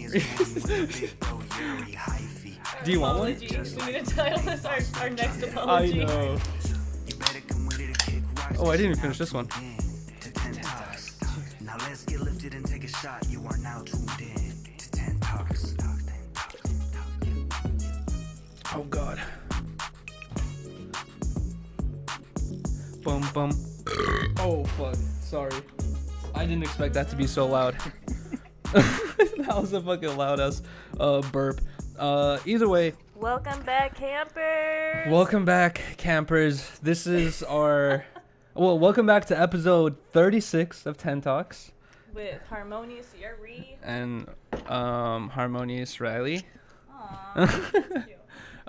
Do you want one? We need to title this our next apology. I know. Oh, I didn't even finish this one. Now let's get lifted and take a shot. You are now tuned in to Tent Talks. Oh God. Bum bum. Oh fuck. Sorry. I didn't expect that to be so loud. That was a fucking loud ass burp. Either way. Welcome back, campers. Welcome back, campers. This is our welcome back to episode 36 of Tent Talks. With Harmonious Yuriy. And Harmonious Rylee.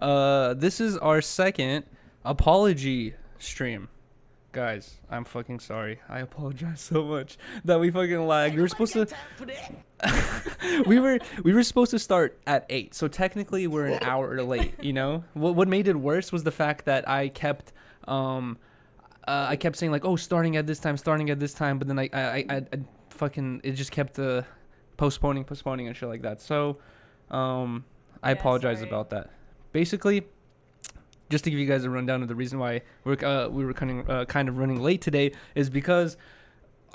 Aww. This is our second apology stream. Guys, I'm fucking sorry. I apologize so much that we fucking lagged. We were supposed to we were supposed to start at 8. So technically we're an hour late, you know? What made it worse was the fact that I kept saying like, "Oh, starting at this time," but then I fucking it just kept postponing and shit like that. So I apologize about that. Basically, just to give you guys a rundown of the reason why we were kind of running late today is because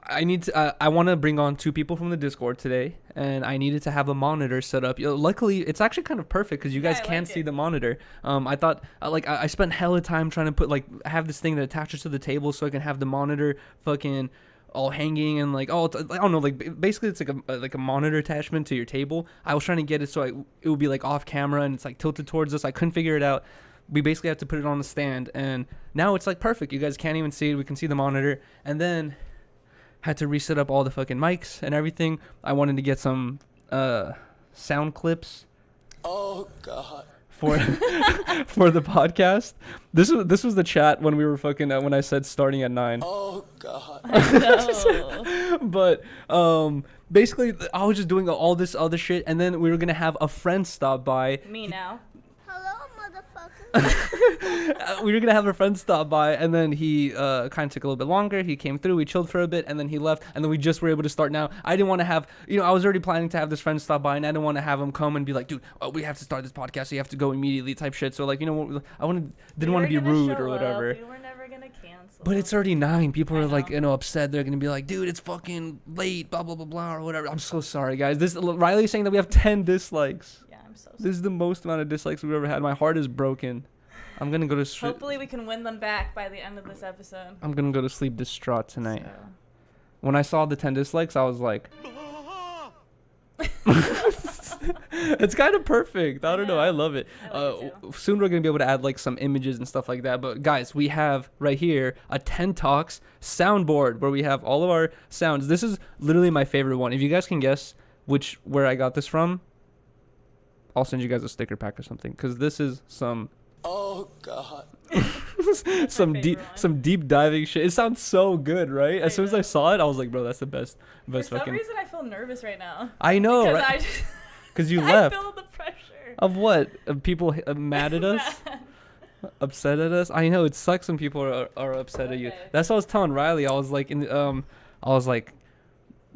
I want to bring on 2 people from the Discord today, and I needed to have a monitor set up. Luckily, it's actually kind of perfect because you guys can't see the monitor. I thought I spent hella time trying to put have this thing that attaches to the table so I can have the monitor fucking all hanging and I don't know, basically it's like a monitor attachment to your table. I was trying to get it so it would be off camera and it's tilted towards us. I couldn't figure it out. We basically have to put it on the stand, and now it's perfect. You guys can't even see it. We can see the monitor, and then had to reset up all the fucking mics and everything. I wanted to get some sound clips. Oh God. For the podcast. This was the chat when we were fucking when I said starting at 9. Oh God. I know. But basically I was just doing all this other shit, and then we were gonna have a friend stop by. Me now. We were gonna have a friend stop by, and then he kind of took a little bit longer. He came through, we chilled for a bit, and then he left, and then we just were able to start now. I didn't want to have, I was already planning to have this friend stop by, and I didn't want to have him come and be like, "Dude, we have to start this podcast, so you have to go immediately," type shit. So didn't want to be rude or whatever. We were never gonna cancel. But it's already 9. People are upset. They're gonna be like, "Dude, it's fucking late," blah blah blah blah or whatever. I'm so sorry, guys. Riley's saying that we have 10 dislikes. This is the most amount of dislikes we've ever had. My heart is broken. I'm going to go to sleep. Hopefully we can win them back by the end of this episode. I'm going to go to sleep distraught tonight. So. When I saw the 10 dislikes, I was like... It's kind of perfect. I don't know. I love it. Soon we're going to be able to add some images and stuff like that. But guys, we have right here a Tent Talks soundboard where we have all of our sounds. This is literally my favorite one. If you guys can guess where I got this from, I'll send you guys a sticker pack or something, because this is some... Oh God. some deep diving shit. It sounds so good, right? As soon as I saw it, I was like, bro, that's the best For some reason, I feel nervous right now. I know, right? Because you left. I feel the pressure. Of what? Of people mad at us? Upset at us? I know, it sucks when people are upset at you. That's what I was telling Riley. I was like,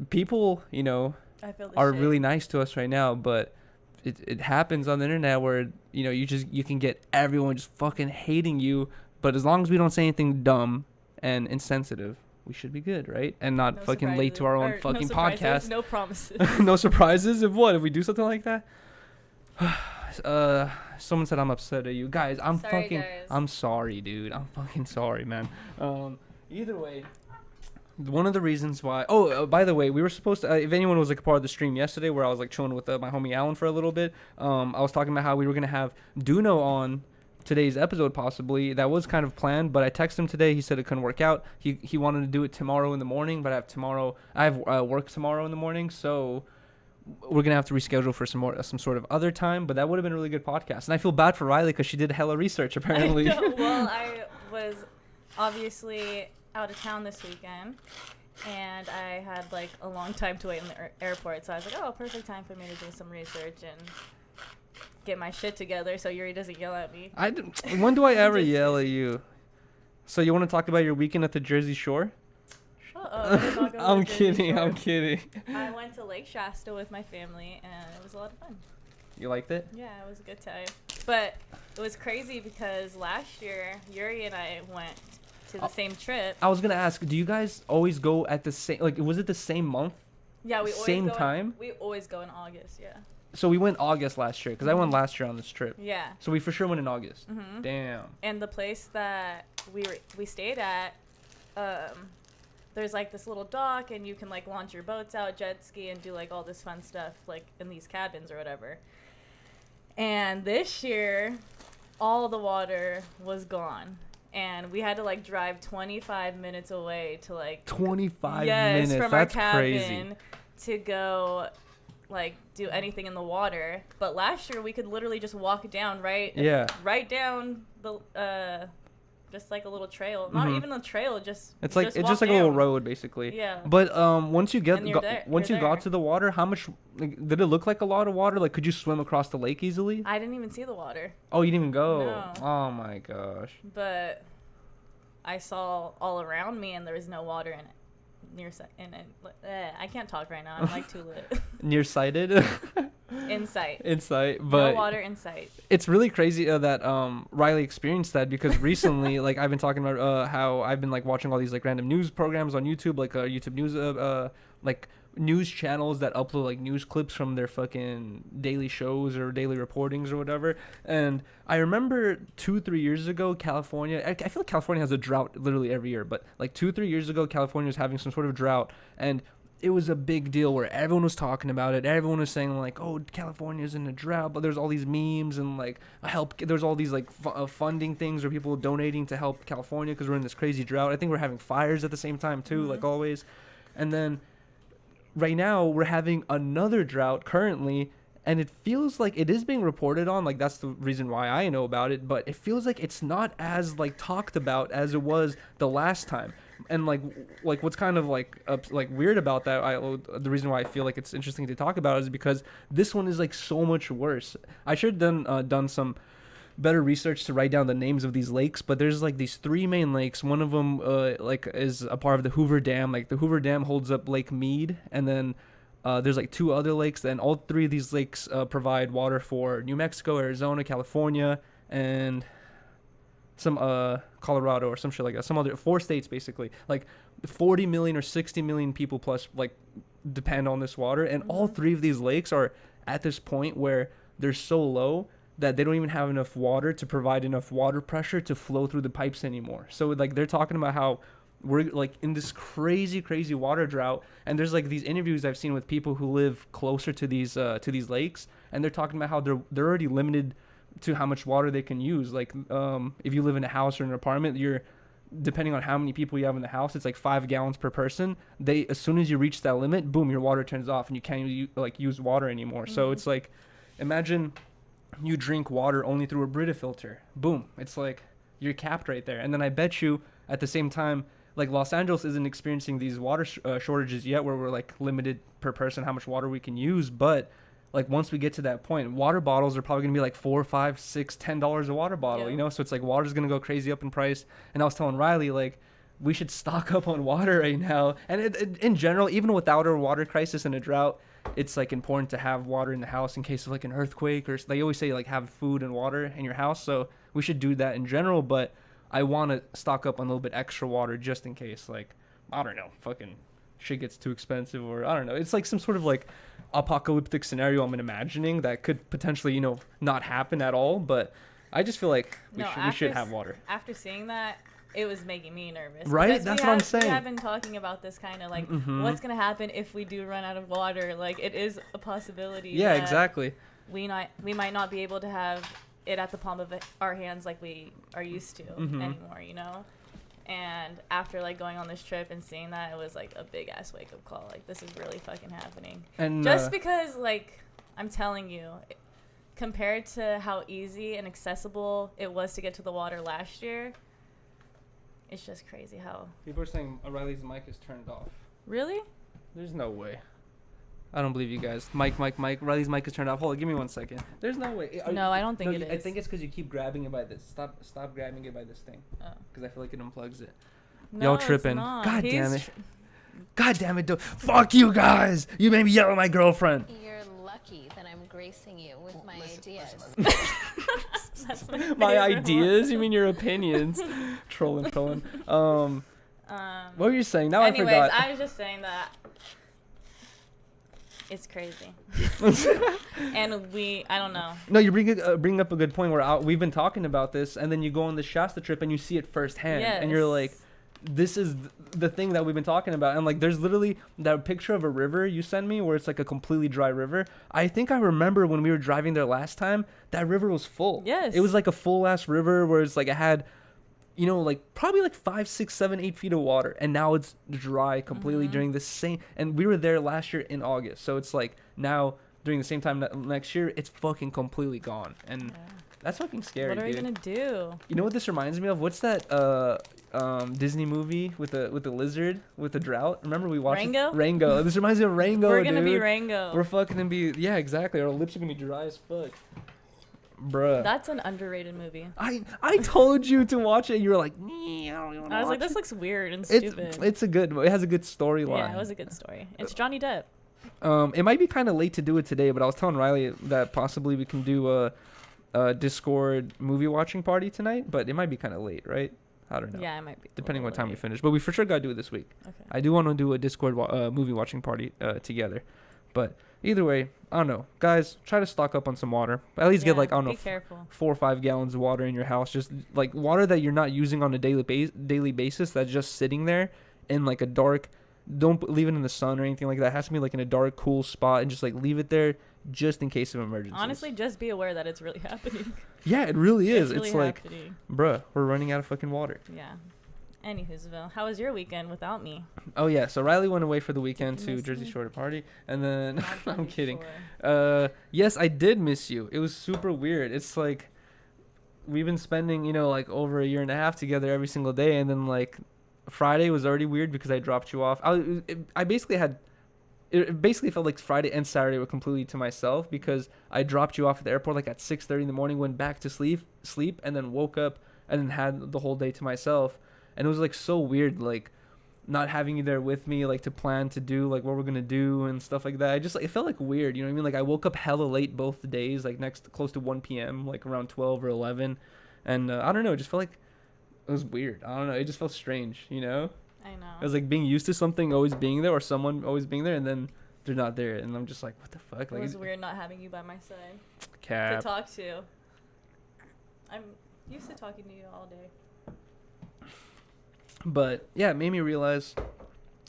people, are really nice to us right now, but it happens on the internet where you can get everyone just fucking hating you, but as long as we don't say anything dumb and insensitive, we should be good, right? And not fucking late to our own fucking podcast. No promises. No surprises. If we do something like that? Someone said I'm upset at you guys. I'm sorry, dude. I'm fucking sorry, man. Either way, one of the reasons why... by the way, we were supposed to... if anyone was a part of the stream yesterday where I was chilling with my homie Alan for a little bit, I was talking about how we were going to have Duno on today's episode possibly. That was kind of planned, but I texted him today. He said it couldn't work out. He wanted to do it tomorrow in the morning, but I have work tomorrow in the morning, so we're going to have to reschedule for some sort of other time, but that would have been a really good podcast. And I feel bad for Rylee because she did hella research, apparently. I know. Well, I was obviously out of town this weekend, and I had a long time to wait in the airport, so I was like, oh, perfect time for me to do some research and get my shit together so Yuri doesn't yell at me. When do I ever yell at you? So you want to talk about your weekend at the Jersey Shore? Shut up. I'm kidding. I went to Lake Lake Shasta with my family, and it was a lot of fun. You liked it? Yeah, it was a good time. But it was crazy because last year, Yuriy and I went to the same trip. I was gonna ask, do you guys always go at the same, like, was it the same month? Yeah, we always same go time? We always go in August, yeah. So we went August last year, because I went last year on this trip. Yeah. So we for sure went in August. Mm-hmm. Damn. And the place that we stayed at, there's like this little dock, and you can like launch your boats out, jet ski, and do like all this fun stuff like in these cabins or whatever. And this year, all the water was gone, and we had to like drive 25 minutes away to like 25 yes, minutes. from That's our cabin crazy. to go like do anything in the water. But last year we could literally just walk down right down the just like a little trail, not even a trail, just it's like just it's walk just like a little down. road basically. Yeah. But once you And you're there- once you you're got there. to the water, how much, like, did it look like a lot of water? Like, could you swim across the lake easily? I didn't even see the water, Oh, you didn't even go. No. Oh my gosh. but I saw all around me, and there was no water in it. I can't talk right now. I'm like too lit. Nearsighted. In sight. Insight, but No water in sight. it's really crazy that Rylee experienced that, because recently, like, I've been talking about how I've been like watching all these like random news programs on YouTube, like YouTube news like news channels that upload like news clips from their fucking daily shows or daily reportings or whatever. And I remember 2-3 years ago, California, I feel like California has a drought literally every year, but like 2-3 years ago, California was having some sort of drought, and it was a big deal where everyone was talking about it. Everyone was saying like, "Oh, California's in a drought," but there's all these memes and like there's all these like funding things or people donating to help California because we're in this crazy drought. I think we're having fires at the same time too, like always. And then right now we're having another drought currently, and it feels like it is being reported on. Like, that's the reason why I know about it, but it feels like it's not as like talked about as it was the last time. And like what's kind of like weird about that, the reason why I feel like it's interesting to talk about is because this one is like so much worse. I should have done some better research to write down the names of these lakes, but there's like these 3 main lakes. One of them like is a part of the Hoover Dam. Like, the Hoover Dam holds up Lake Mead, and then there's like 2 other lakes, and all 3 of these lakes provide water for New Mexico, Arizona, California, and some Colorado or some shit like that. Some other 4 states basically. Like 40 million or 60 million people plus like depend on this water, and all 3 of these lakes are at this point where they're so low that they don't even have enough water to provide enough water pressure to flow through the pipes anymore. So like they're talking about how we're like in this crazy water drought, and there's like these interviews I've seen with people who live closer to these lakes, and they're talking about how they're already limited to how much water they can use. Like if you live in a house or an apartment, you're depending on how many people you have in the house, it's like 5 gallons per person. As soon as you reach that limit, boom, your water turns off and you can't use water anymore. So it's like, imagine you drink water only through a Brita filter. Boom, it's like you're capped right there. And then I bet you at the same time, like, Los Angeles isn't experiencing these water shortages yet, where we're like limited per person how much water we can use. But like once we get to that point, water bottles are probably gonna be like $4, $5, $6, $10 a water bottle, Yeah. you know? So it's like water's gonna go crazy up in price. And I was telling Rylee, like, we should stock up on water right now. And in general, even without a water crisis and a drought, it's like important to have water in the house in case of like an earthquake, or they always say like have food and water in your house. So we should do that in general, but I want to stock up on a little bit extra water just in case, like, I don't know, fucking shit gets too expensive, or I don't know. It's like some sort of like apocalyptic scenario I'm imagining that could potentially, you know, not happen at all. But I just feel like we should have water. After seeing that, it was making me nervous. Right? Because That's what I'm saying. We have been talking about this kind of like, what's going to happen if we do run out of water? Like, it is a possibility. Yeah, that exactly. We might not be able to have it at the palm of our hands like we are used to anymore, you know? And after like going on this trip and seeing that, it was like a big ass wake up call. Like, this is really fucking happening. And just because, like, I'm telling you, compared to how easy and accessible it was to get to the water last year, it's just crazy how. People are saying Rylee's mic is turned off. Really? There's no way. I don't believe you guys. Mike. Rylee's mic is turned off. Hold on, give me 1 second. There's no way. No, I don't think it is. I think it's because you keep grabbing it by this. Stop grabbing it by this thing. Oh. Because I feel like it unplugs it. No, Y'all tripping. it's not. God damn it. God damn it, fuck you guys. You made me yell at my girlfriend. You're lucky that I'm gracing you with my ideas. That's My favorite ideas? one. You mean your opinions? Trolling. What were you saying? Now Anyways, I forgot. I was just saying that it's crazy. And I don't know. No, you bring up a good point where we've been talking about this, and then you go on the Shasta trip and you see it firsthand, and you're like, this is the thing that we've been talking about. And like, there's literally that picture of a river you sent me where it's like a completely dry river. I think I remember when we were driving there last time, that river was full. Yes. It was like a full ass river where it's like it had, you know, like probably like 5, 6, 7, 8 feet of water, and now it's dry completely during the same. And we were there last year in August, so it's like now during the same time next year, it's fucking completely gone, and that's fucking scary. What are we dude. gonna do? You know what this reminds me of? What's that Disney movie with the lizard with the drought? Remember we watched Rango? Rango. This reminds me of Rango. We're gonna be dude. Rango. We're fucking gonna be, yeah, exactly. Our lips are gonna be dry as fuck. Bruh. That's an underrated movie. I told you to watch it. You were like, I don't even I was like, this looks weird and stupid. It's a good. It has a good storyline. Yeah, it was a good story. It's Johnny Depp. It might be kind of late to do it today, but I was telling Rylee that possibly we can do a Discord movie watching party tonight, but it might be kind of late, right? I don't know. Yeah, it might be. Depending what time we finish, but we for sure gotta do it this week. Okay. I do want to do a Discord movie watching party together, but either way, I don't know, guys. Try to stock up on some water. At least get like, I don't know, Be careful. 4 or 5 gallons of water in your house. Just like water that you're not using on a daily basis. That's just sitting there in like a dark. Don't leave it in the sun or anything like that. It has to be like in a dark, cool spot, and just like leave it there just in case of emergencies. Honestly, just be aware that it's really happening. Yeah, it really is. It's really like, happening. bruh, we're running out of fucking water. Yeah. Anywho'sville, how was your weekend without me? Oh yeah, so Rylee went away for the weekend Did you to miss Jersey me? Shore to party, and then Not I'm done kidding. before. Yes, I did miss you. It was super weird. It's like we've been spending, you know, like over a year and a half together every single day, and then like Friday was already weird because I dropped you off. I basically had. It basically felt like Friday and Saturday were completely to myself because I dropped you off at the airport like at 6:30 in the morning, went back to sleep, and then woke up and then had the whole day to myself. And it was like so weird, like not having you there with me, like to plan to do like what we're gonna do and stuff like that. I just like, it felt like weird, you know what I mean? Like I woke up hella late both days, like close to 1 p.m., like around 12 or 11, and I don't know, it just felt like it was weird. I don't know, it just felt strange, you know? I know. It was like being used to something always being there or someone always being there, and then they're not there, and I'm just like, what the fuck? It Like was weird not having you by my side cap. to talk to. I'm used to talking to you all day. But yeah, it made me realize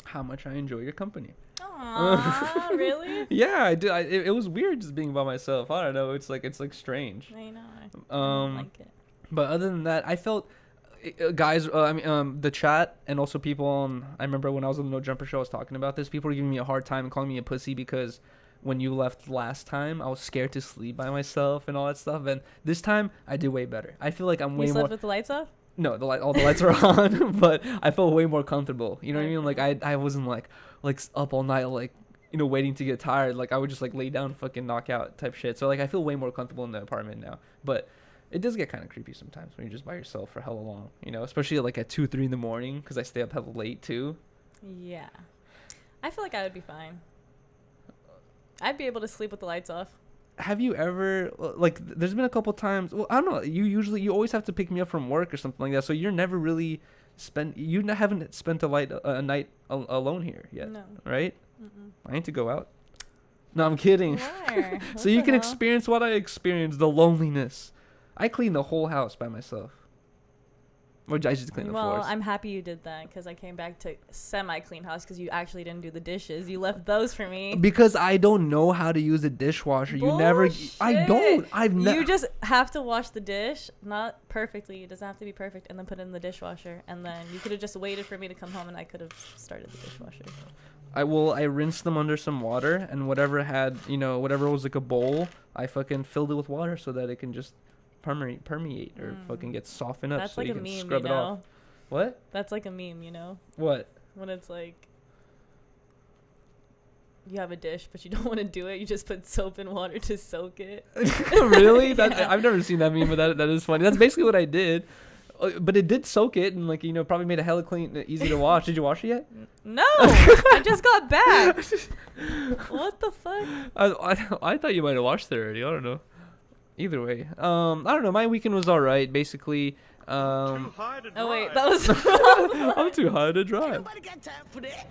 how much I enjoy your company. Aww, really? Yeah, I did. It was weird just being by myself. I don't know. It's like strange. I know. I don't like it. But other than that, I felt guys. The chat and also people on. I remember when I was on the No Jumper show, I was talking about this. People were giving me a hard time and calling me a pussy because when you left last time, I was scared to sleep by myself and all that stuff. And this time, I did way better. I feel like I'm way You more. slept with the lights off? No, all the lights are on, but I felt way more comfortable. You know what I mean? Like I wasn't like up all night, like, you know, waiting to get tired. Like I would just like lay down, fucking knock out type shit. So like I feel way more comfortable in the apartment now. But it does get kind of creepy sometimes when you're just by yourself for hella long. You know, especially like at 2, 3 in the morning because I stay up hella late too. Yeah. I feel like I would be fine. I'd be able to sleep with the lights off. Have you ever like? There's been a couple times. Well, I don't know. You always have to pick me up from work or something like that. So you're never really haven't spent a night alone here yet, No. right? Mm-mm. I need to go out. No, I'm kidding. Where? So What you the can hell? experience what I experienced, the loneliness. I cleaned the whole house by myself. Or I just cleaned the Well, floors. I'm happy you did that because I came back to semi-clean house because you actually didn't do the dishes. You left those for me. Because I don't know how to use a dishwasher. You never. I don't. I've never. You just have to wash the dish, not perfectly. It doesn't have to be perfect, and then put it in the dishwasher. And then you could have just waited for me to come home, and I could have started the dishwasher. I rinsed them under some water, and whatever was like a bowl, I fucking filled it with water so that it can just permeate or fucking get softened up. That's so like you a can meme, scrub you it know? off. What? That's like a meme, you know? What? When it's like you have a dish, but you don't want to do it. You just put soap and water to soak it. Really? Yeah. I've never seen that meme, but that is funny. That's basically what I did. But it did soak it and like probably made it hella clean, easy to wash. Did you wash it yet? No, I just got back. What the fuck? I thought you might have washed it already. I don't know. Either way, I don't know. My weekend was all right, basically. Oh wait, that was I'm too high to drive. Nobody got time for that.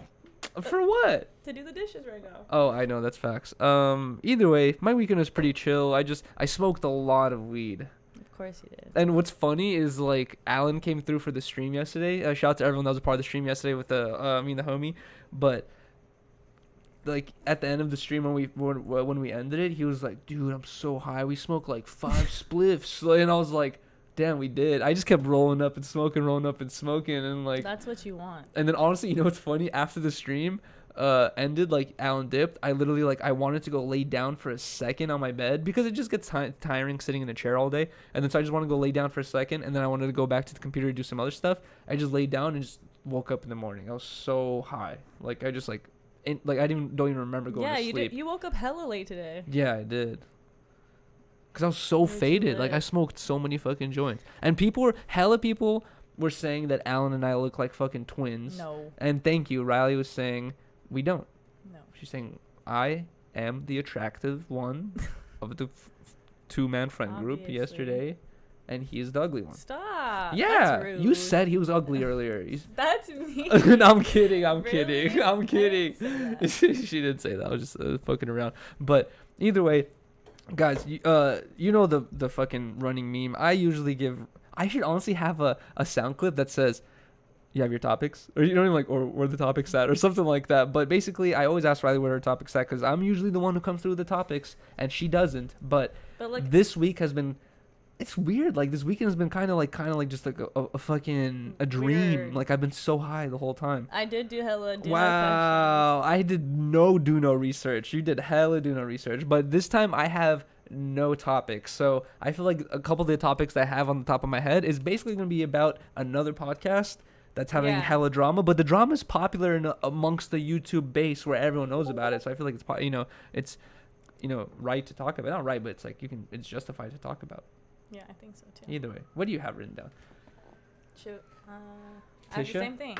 For what? to do the dishes right now. Oh, I know, that's facts. Either way, my weekend was pretty chill. I smoked a lot of weed. Of course you did. And what's funny is like Alan came through for the stream yesterday. Shout out to everyone that was a part of the stream yesterday with me and the homie. But like at the end of the stream when we ended it, he was like, "Dude, I'm so high. We smoked like 5 spliffs." And I was like, "Damn, we did." I just kept rolling up and smoking, and like. That's what you want. And then honestly, you know what's funny? After the stream ended, like Alan dipped, I literally like I wanted to go lay down for a second on my bed because it just gets tiring sitting in a chair all day. And then so I just want to go lay down for a second, and then I wanted to go back to the computer to do some other stuff. I just laid down and just woke up in the morning. I was so high, like I just I don't even remember going to sleep. Yeah, you woke up hella late today. Yeah, I did. Cause I was so faded. Like I smoked so many fucking joints, and hella people were saying that Alan and I look like fucking twins. No. And thank you. Riley was saying we don't. No. She's saying I am the attractive one of the two-man friend group Obviously. yesterday, and he is the ugly one. Stop. Yeah, That's rude. you said he was ugly earlier. That's me. No, I'm kidding. I'm Really? kidding. I'm kidding. She didn't say that. I was just fucking around. But either way, guys, you know the fucking running meme. I should honestly have a sound clip that says, "You have your topics," or or where the topics at, or something like that. But basically, I always ask Riley where her topics at because I'm usually the one who comes through with the topics, and she doesn't. But like this week has been. It's weird. Like this weekend has been kind of like just like a fucking a dream. Weird. Like I've been so high the whole time. I did do hella do Wow, I did no research. You did hella do no research, but this time I have no topics. So I feel like a couple of the topics that I have on the top of my head is basically going to be about another podcast that's having hella drama, but the drama is popular amongst the YouTube base where everyone knows about it. So I feel like it's right to talk about. Not right, but it's like it's justified to talk about. Yeah, I think so too. Either way, what do you have written down? Shoot. I have the same thing.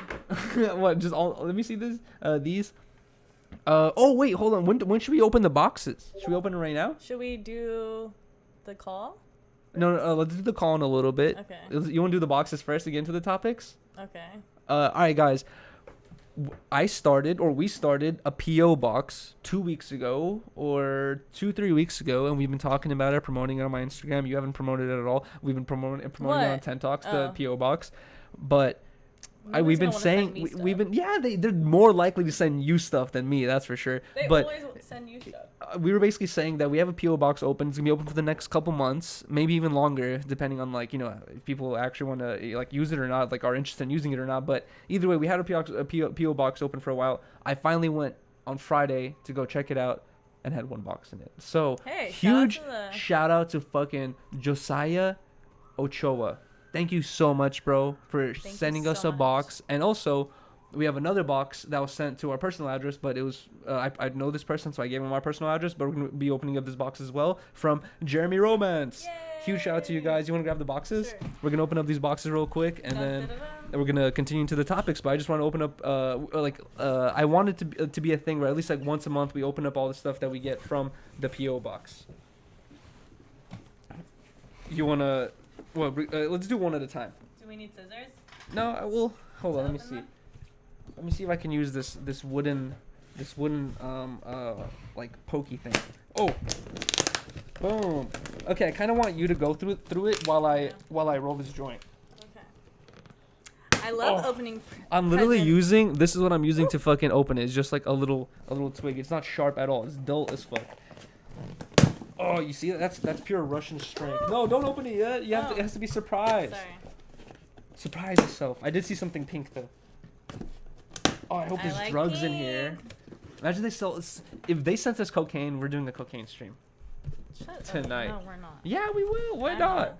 What? Just all? Let me see this. These. Oh wait, hold on. When should we open the boxes? Should we open it right now? Should we do the call? No. Let's do the call in a little bit. Okay. You want to do the boxes first to get into the topics? Okay. All right, guys. We started a PO box 2 weeks ago or 2-3 weeks ago, and we've been talking about it, promoting it on my Instagram. You haven't promoted it at all. We've been promoting it on Tent Talks, the PO box, but we've been saying they're more likely to send you stuff than me, that's for sure. They but always send you stuff. We were basically saying that we have a PO box open. It's gonna be open for the next couple months, maybe even longer, depending on if people actually want to use it or not, are interested in using it or not. But either way, we had a PO box open for a while. I finally went on Friday to go check it out and had one box in it. So huge shout out to fucking Josiah Ochoa. Thank you so much, bro, for sending us a box. And also, we have another box that was sent to our personal address, but it was I know this person, so I gave him my personal address. But we're gonna be opening up this box as well from Jeremy Romance. Yay! Huge shout out to you guys. You want to grab the boxes? Sure. We're gonna open up these boxes real quick, and then we're gonna continue into the topics. But I just want to open up I want it to be a thing where at least once a month we open up all the stuff that we get from the PO box. You wanna? Well, let's do one at a time. Do we need scissors? No, I will. Hold on, let me see. Let me see if I can use this wooden pokey thing. Oh, boom. Okay, I kind of want you to go through it while I roll this joint. Okay. I love opening. I'm literally using. This is what I'm using to fucking open it. It's just like a little twig. It's not sharp at all. It's dull as fuck. Oh, you see that? That's pure Russian strength. No, don't open it yet. It has to be surprised. Sorry. Surprise yourself. I did see something pink though. Oh, I hope there's drugs in here. Imagine if they sent us cocaine, we're doing a cocaine stream. Tonight. No, we're not. Yeah, we will. Why not?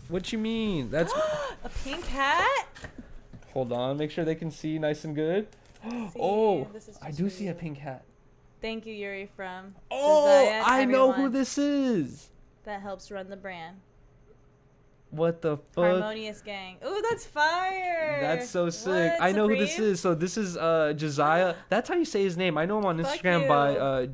What you mean? That's a pink hat. Hold on, make sure they can see nice and good. Oh, I do see a pink hat. Thank you, Yuriy from. Oh, Josiah, I know who this is. That helps run the brand. What the fuck? Harmonious gang. Ooh, that's fire. That's so sick. What, I know who this Supreme? is. So this is Josiah. That's how you say his name. I know him on Fuck Instagram you. by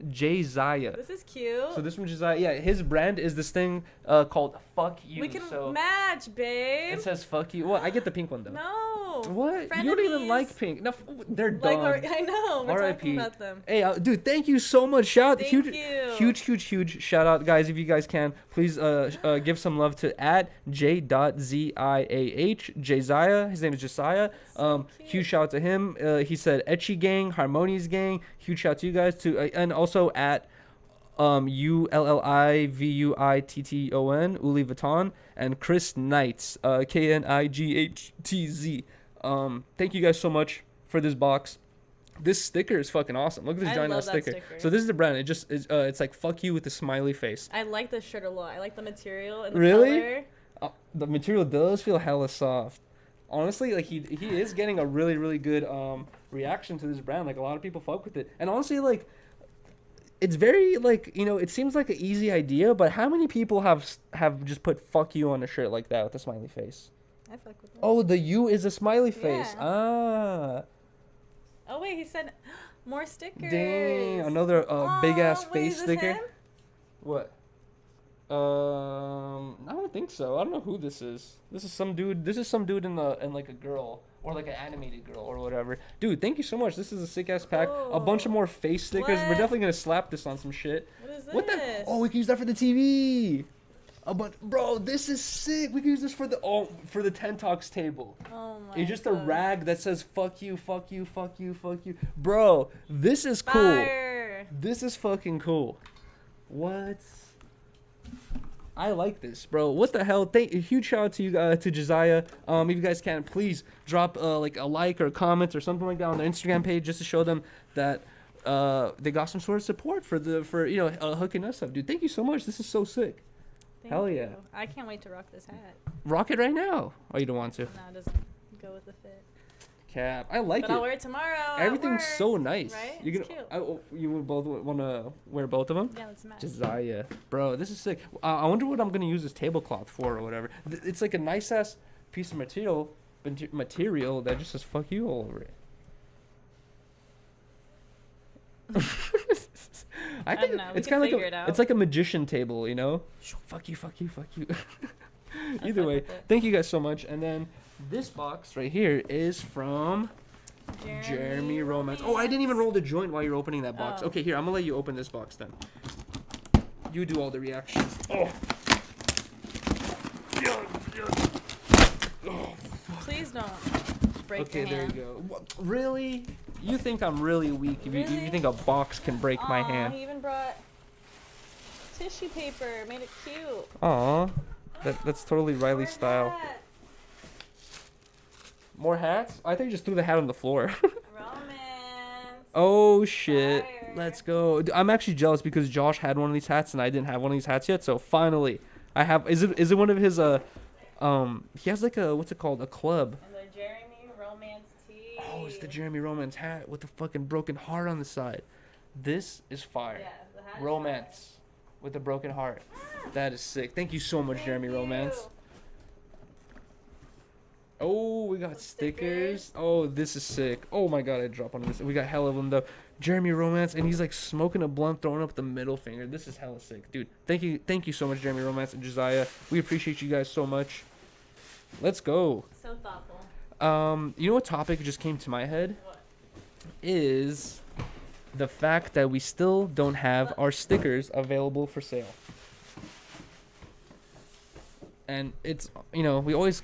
Josiah. This is cute. So this from Josiah. Yeah, his brand is this thing called Fuck You. we can so match, babe. it says Fuck You. Well, I get the pink one though. No. What? You don't even Frenemies. like pink. No, they're Like, done. I know. We're R.I.P. talking about them. Hey, dude, thank you so much. Thank you. Huge shout out, guys. If you guys can, please give some love to @J.ZIAH Josiah. His name is Josiah. So cute. Huge shout out to him. He said Etchy Gang, Harmonious Gang. Huge shout out to you guys too, and also at ULLIVUITTON Uli Vuitton and Chris Knights KNIGHTZ. Thank you guys so much for this box. This sticker is fucking awesome. Look at this I giant love ass that sticker. sticker. So this is the brand. It just is, it's like fuck you with the smiley face. I like this shirt a lot. I like the material and the Really? color. The material does feel hella soft. Honestly, like he is getting a really good reaction to this brand. Like a lot of people fuck with it. And honestly, like it's very like, you know, it seems like an easy idea, but how many people have just put fuck you on a shirt like that with a smiley face? I fuck with it. Oh, the U is a smiley face. Yeah. Ah. Oh wait, he said more stickers. Dang, another big ass Wait, face is this sticker. him? What? I don't think so. I don't know who this is. This is some dude. This is some dude in like a girl or like an animated girl or whatever. Dude, thank you so much. This is a sick ass pack. A bunch of more face stickers. We're What? definitely gonna slap this on some shit. What is this? What the? Oh, we can use that for the TV. But bro, this is sick. We can use this for the Tent Talks table. Oh my It's just a God. rag that says fuck you, fuck you, fuck you, fuck you. Bro, this is cool. Fire. This is fucking cool. What? I like this, bro. What the hell? A huge shout out to you, to Josiah. If you guys can, please drop like a like or a comment or something like that on their Instagram page, just to show them that they got some sort of support for hooking us up, dude. Thank you so much. This is so sick. Thank Hell you. yeah. I can't wait to rock this hat. Rock it right now. Oh, you don't want to? No, it doesn't go with the fit. Cap. I like But it. I'll wear it tomorrow. at Everything's work. so nice. Right? You It's can. cute. You would both want to wear both of them. Yeah, let's match. Josiah, bro, this is sick. I wonder what I'm gonna use this tablecloth for or whatever. It's like a nice ass piece of material that just says "fuck you" all over it. I think don't know. We it's can kind of figure like it out. it's like a magician table, you know? Fuck you, fuck you, fuck you. Either fuck way, with it. thank you guys so much. And then this box right here is from Jeremy Romance. Oh, I didn't even roll the joint while you're opening that box. Oh. Okay, here, I'm gonna let you open this box then. You do all the reactions. Oh. Please don't break Okay, your there hand. you go. What, really? You think I'm really weak if you Really? think a box can break my Aw, hand? He even brought tissue paper. Made it cute. Aw. That's totally Rylee More style. hats. More hats? I think you just threw the hat on the floor. Romance. Oh shit. Fire. Let's go. I'm actually jealous because Josh had one of these hats and I didn't have one of these hats yet. So finally, I have. Is it one of his he has like a, what's it called? A club. And the Jeremy Romance tee. Oh, it's the Jeremy Romance hat with the fucking broken heart on the side. This is fire. Yeah, the hat is Romance with a broken heart. That is sick. Thank you so much, Thank Jeremy you. Romance. Oh, we got stickers. Oh, this is sick. Oh my god, I dropped one of this. We got hella of them though. Jeremy Romance, and he's like smoking a blunt, throwing up the middle finger. This is hella sick, dude. Thank you so much, Jeremy Romance and Josiah. We appreciate you guys so much. Let's go. So thoughtful. You know what topic just came to my head? What? Is the fact that we still don't have our stickers available for sale. And it's, we always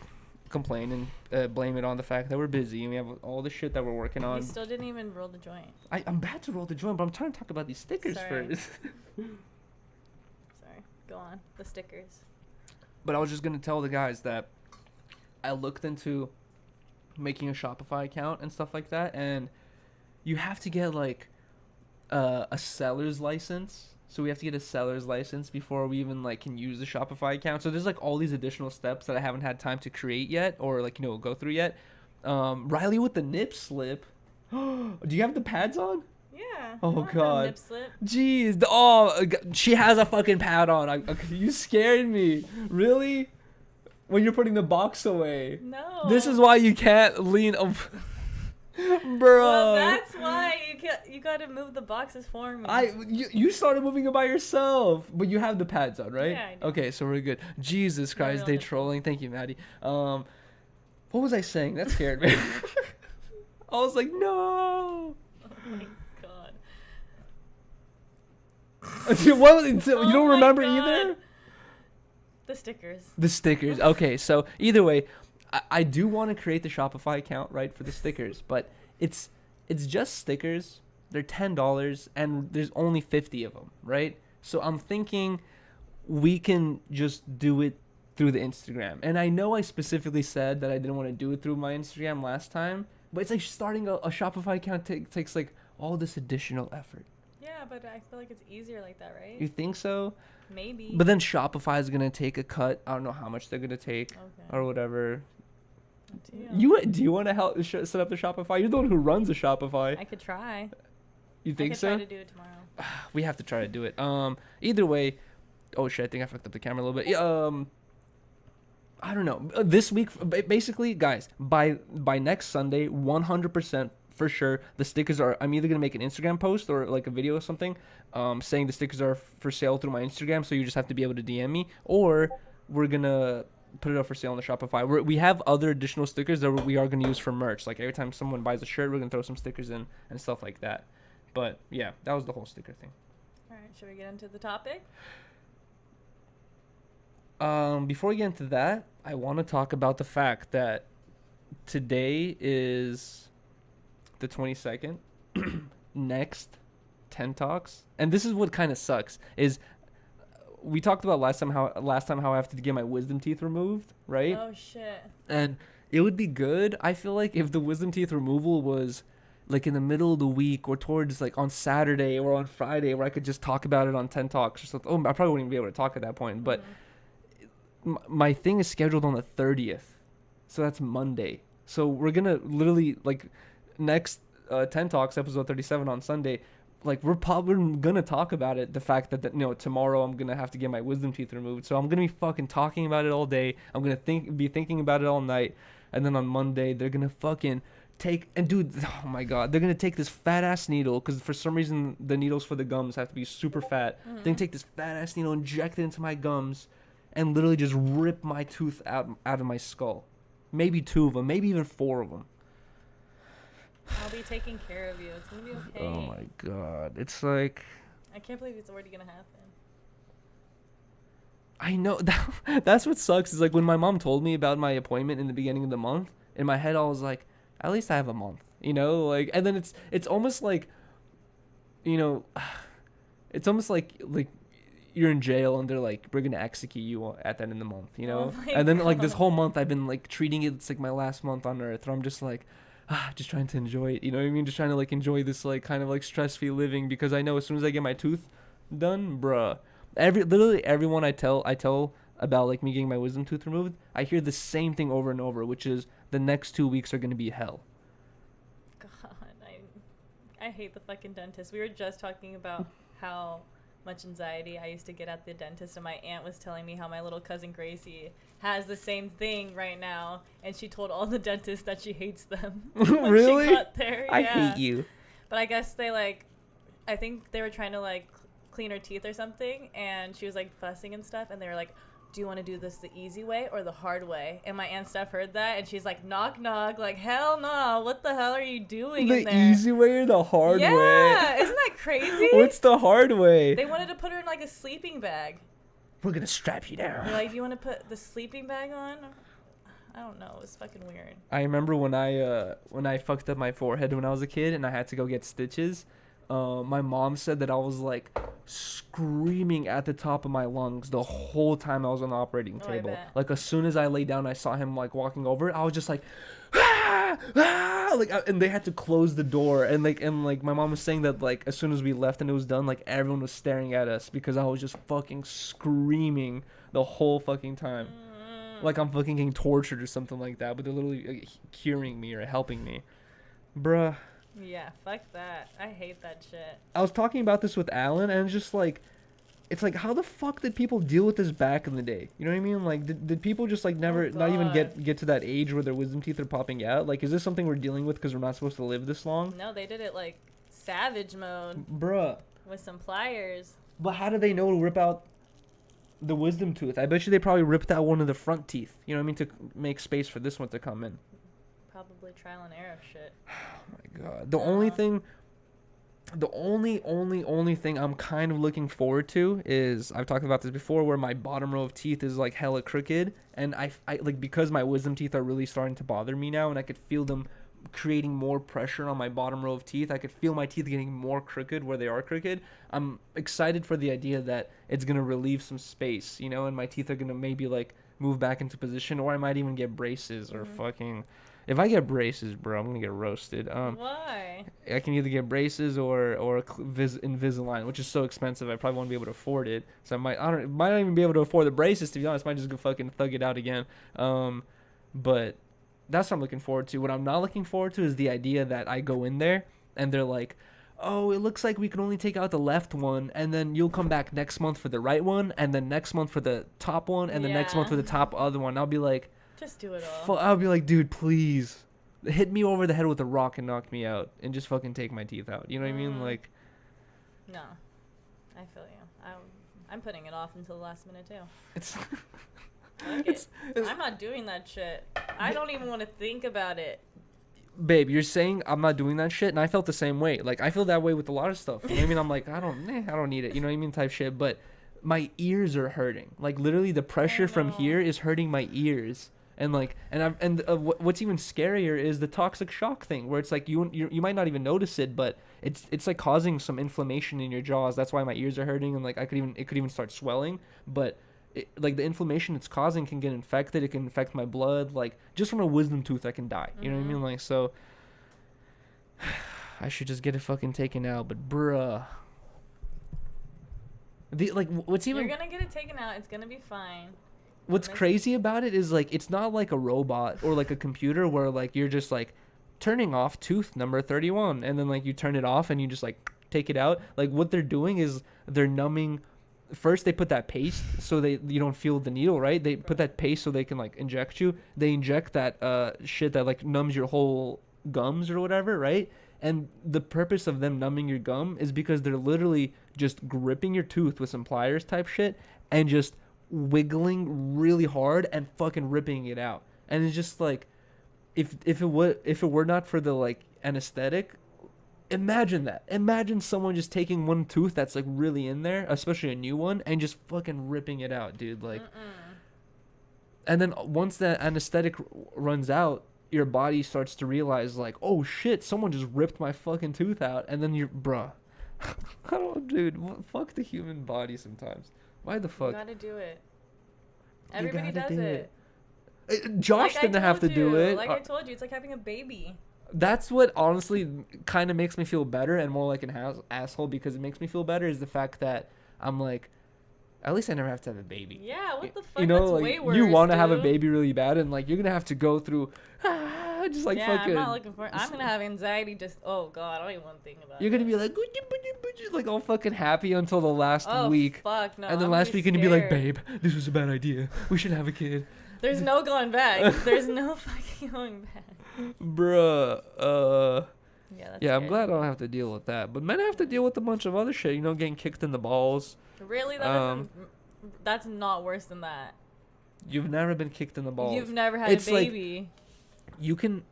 complain and blame it on the fact that we're busy and we have all the shit that we're working on. You still didn't even roll the joint. I'm about to roll the joint, but I'm trying to talk about these stickers Sorry. first. Sorry. Go on. The stickers. But I was just going to tell the guys that I looked into making a Shopify account and stuff like that, and you have to get like a seller's license. So we have to get a seller's license before we even like can use the Shopify account. So there's like all these additional steps that I haven't had time to create yet or like go through yet. Rylee with the nip slip. Do you have the pads on? Yeah. Oh, I want the God. Nip slip. Jeez. She has a fucking pad on. You scared me. Really? when you're putting the box away. No. This is why you can't lean over. Bro. Well, that's why you gotta move the boxes for me. You started moving it by yourself, but you have the pads on, right? Yeah, I do. Okay, so we're good. Jesus Christ, they trolling. Thank you, Maddie. What was I saying? That scared me. I was like, no. Oh my god. Dude, what? You Oh don't my remember God. either? The stickers. The stickers. Okay, so either way, I do want to create the Shopify account, right, for the stickers, but it's just stickers. They're $10, and there's only 50 of them, right? So I'm thinking we can just do it through the Instagram. And I know I specifically said that I didn't want to do it through my Instagram last time, but it's like starting a Shopify account takes like all this additional effort. Yeah, but I feel like it's easier like that, right? You think so? Maybe. But then Shopify is going to take a cut. I don't know how much they're going to take or whatever. Do you want to help set up the Shopify? You're the one who runs the Shopify. I could try. You think so? I could try to do it tomorrow. We have to try to do it. Either way, oh shit, I think I fucked up the camera a little bit. I don't know. This week, basically, guys, by next Sunday, 100% for sure, the stickers are. I'm either gonna make an Instagram post or like a video or something, saying the stickers are for sale through my Instagram. So you just have to be able to DM me, or we're gonna put it up for sale on the Shopify. We have other additional stickers that we are gonna use for merch. Like every time someone buys a shirt, we're gonna throw some stickers in and stuff like that. But yeah, that was the whole sticker thing. All right, should we get into the topic? Before we get into that, I want to talk about the fact that today is the 22nd. Next, Tent Talks, and this is what kind of sucks is we talked about last time how I have to get my wisdom teeth removed, right? Oh shit. And it would be good, I feel like, if the wisdom teeth removal was like in the middle of the week or towards like on Saturday or on Friday, where I could just talk about it on Tent Talks or something. Oh, I probably wouldn't be able to talk at that point, but my thing is scheduled on the 30th, so that's Monday. So we're gonna literally like next Tent Talks episode 37 on Sunday. Like we're probably gonna talk about it. The fact that tomorrow I'm gonna have to get my wisdom teeth removed, so I'm gonna be fucking talking about it all day. I'm gonna be thinking about it all night, and then on Monday they're gonna fucking dude, oh my god, they're gonna take this fat ass needle, because for some reason the needles for the gums have to be super fat. They're gonna take this fat ass needle, inject it into my gums, and literally just rip my tooth out of my skull. Maybe 2 of them, maybe even 4 of them. I'll be taking care of you. It's gonna be okay. Oh my god, it's like, I can't believe it's already gonna happen. I know that's what sucks is like when my mom told me about my appointment in the beginning of the month, in my head I was like, at least I have a month, like, and then it's almost like, it's almost like you're in jail and they're like, we're gonna execute you at the end of the month, Oh my and then like this God. whole month I've been like treating it, it's like my last month on earth, where I'm just like, just trying to enjoy it, you know what I mean, just trying to like enjoy this like kind of like stress-free living, because I know as soon as I get my tooth done, bruh, literally everyone I tell about like me getting my wisdom tooth removed, I hear the same thing over and over, which is the next 2 weeks are gonna be hell. God, I hate the fucking dentist. We were just talking about how much anxiety I used to get at the dentist, and my aunt was telling me how my little cousin Gracie has the same thing right now, and she told all the dentists that she hates them. When Really? she got there. I Yeah. hate you. But I guess I think they were trying to like clean her teeth or something, and she was like fussing and stuff, and they were like, do you want to do this the easy way or the hard way? And my Aunt Steph heard that, and she's like, knock, knock. Like, hell no. What the hell are you doing in The there? easy way or the hard way? Yeah. Isn't that crazy? What's the hard way? They wanted to put her in like a sleeping bag. We're gonna strap you down. They're like, do you want to put the sleeping bag on? I don't know. It was fucking weird. I remember when I fucked up my forehead when I was a kid and I had to go get stitches. My mom said that I was like screaming at the top of my lungs the whole time I was on the operating table. Like as soon as I lay down, I saw him like walking over. I was just like, and they had to close the door. And my mom was saying that like as soon as we left and it was done, like everyone was staring at us because I was just fucking screaming the whole fucking time. Like I'm fucking getting tortured or something like that. But they're literally curing me or helping me, bruh. Yeah, fuck that. I hate that shit. I was talking about this with Alan, and it's just like, it's like, how the fuck did people deal with this back in the day? You know what I mean? Like, did people just like never, not even get to that age where their wisdom teeth are popping out? Like, is this something we're dealing with because we're not supposed to live this long? No, they did it like savage mode. Bruh. With some pliers. But how do they know to rip out the wisdom tooth? I bet you they probably ripped out one of the front teeth. You know what I mean? To make space for this one to come in. Probably trial and error shit. Oh my god. The only thing, the only thing I'm kind of looking forward to is, I've talked about this before, where my bottom row of teeth is like hella crooked, and I like, because my wisdom teeth are really starting to bother me now, and I could feel them creating more pressure on my bottom row of teeth. I could feel my teeth getting more crooked where they are crooked. I'm excited for the idea that it's gonna relieve some space, you know, and my teeth are gonna maybe like move back into position, or I might even get braces or fucking. If I get braces, bro, I'm gonna get roasted. Why? I can either get braces or Invisalign, which is so expensive. I probably won't be able to afford it. So I might not even be able to afford the braces, to be honest. Might just go fucking thug it out again. But that's what I'm looking forward to. What I'm not looking forward to is the idea that I go in there and they're like, oh, it looks like we can only take out the left one, and then you'll come back next month for the right one, and then next month for the top one, and then next month for the top other one. I'll be like, just do it all. I'll be like, dude, please hit me over the head with a rock and knock me out, and just fucking take my teeth out. You know what I mean? Like, no, I feel you. I'm putting it off until the last minute too. It's I'm not doing that shit. I don't even want to think about it. Babe, you're saying I'm not doing that shit, and I felt the same way. Like, I feel that way with a lot of stuff. You know what I mean? I'm like, I don't need it. You know what I mean? Type shit. But my ears are hurting. Like, literally, the pressure from here is hurting my ears. And like, what's even scarier is the toxic shock thing, where it's like you might not even notice it, but it's like causing some inflammation in your jaws. That's why my ears are hurting, and like it could even start swelling. But like the inflammation it's causing can get infected. It can infect my blood. Like, just from a wisdom tooth, I can die. You know what I mean? Like, so I should just get it fucking taken out. But bruh, what's even, you're gonna get it taken out. It's gonna be fine. What's crazy about it is, like, it's not like a robot or like a computer where like you're just like turning off tooth number 31 and then like you turn it off and you just like take it out. Like, what they're doing is they're numbing. First they put that paste so you don't feel the needle, right? They put that paste so they can like inject you. They inject that shit that like numbs your whole gums or whatever, right? And the purpose of them numbing your gum is because they're literally just gripping your tooth with some pliers type shit and just wiggling really hard and fucking ripping it out. And it's just like, if it were not for the like anesthetic, imagine that. Imagine someone just taking one tooth that's like really in there, especially a new one, and just fucking ripping it out, dude. Like, and then once that anesthetic runs out, your body starts to realize like, oh shit, someone just ripped my fucking tooth out, and then you're, bruh. I don't, dude. Fuck the human body sometimes. Why the fuck? You gotta do it. Everybody does it. Josh didn't have to do it. Like I told you, it's like having a baby. That's what honestly kind of makes me feel better and more like an asshole, because it makes me feel better is the fact that I'm like, at least I never have to have a baby. Yeah, what the fuck? You know, that's like, way worse, you want to have a dude. baby really bad, and like you're gonna have to go through, just like fucking. I'm not looking for it. I'm gonna have anxiety. Just oh god, I don't even want to think about it. You're gonna be like, like all fucking happy until the last week. Fuck no. And then last week you're gonna be like, babe, this was a bad idea. We should have a kid. There's no going back. There's no fucking going back. Bruh. Yeah, I'm scary. glad I don't have to deal with that. But men have to deal with a bunch of other shit. You know, getting kicked in the balls. Really? That's not worse than that. You've never been kicked in the balls. You've never had a baby. Like, you can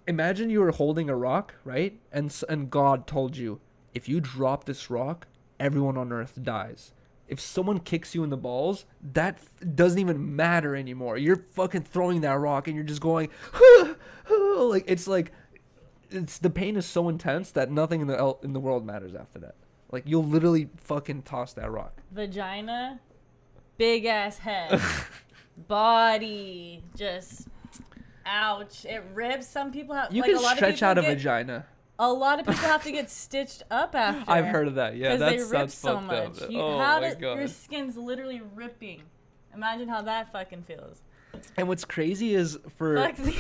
imagine you were holding a rock, right? And God told you, if you drop this rock, everyone on Earth dies. If someone kicks you in the balls, that doesn't even matter anymore. You're fucking throwing that rock and you're just going, like it's the pain is so intense that nothing in the world matters after that. Like, you'll literally fucking toss that rock. Vagina, big ass head, body, just ouch. It rips. Some people have. You like, can stretch out a vagina. A lot of people have to get stitched up after. I've heard of that. Yeah, that's they rip so much. Oh my God. Your skin's literally ripping. Imagine how that fucking feels. And what's crazy is for Fuck you.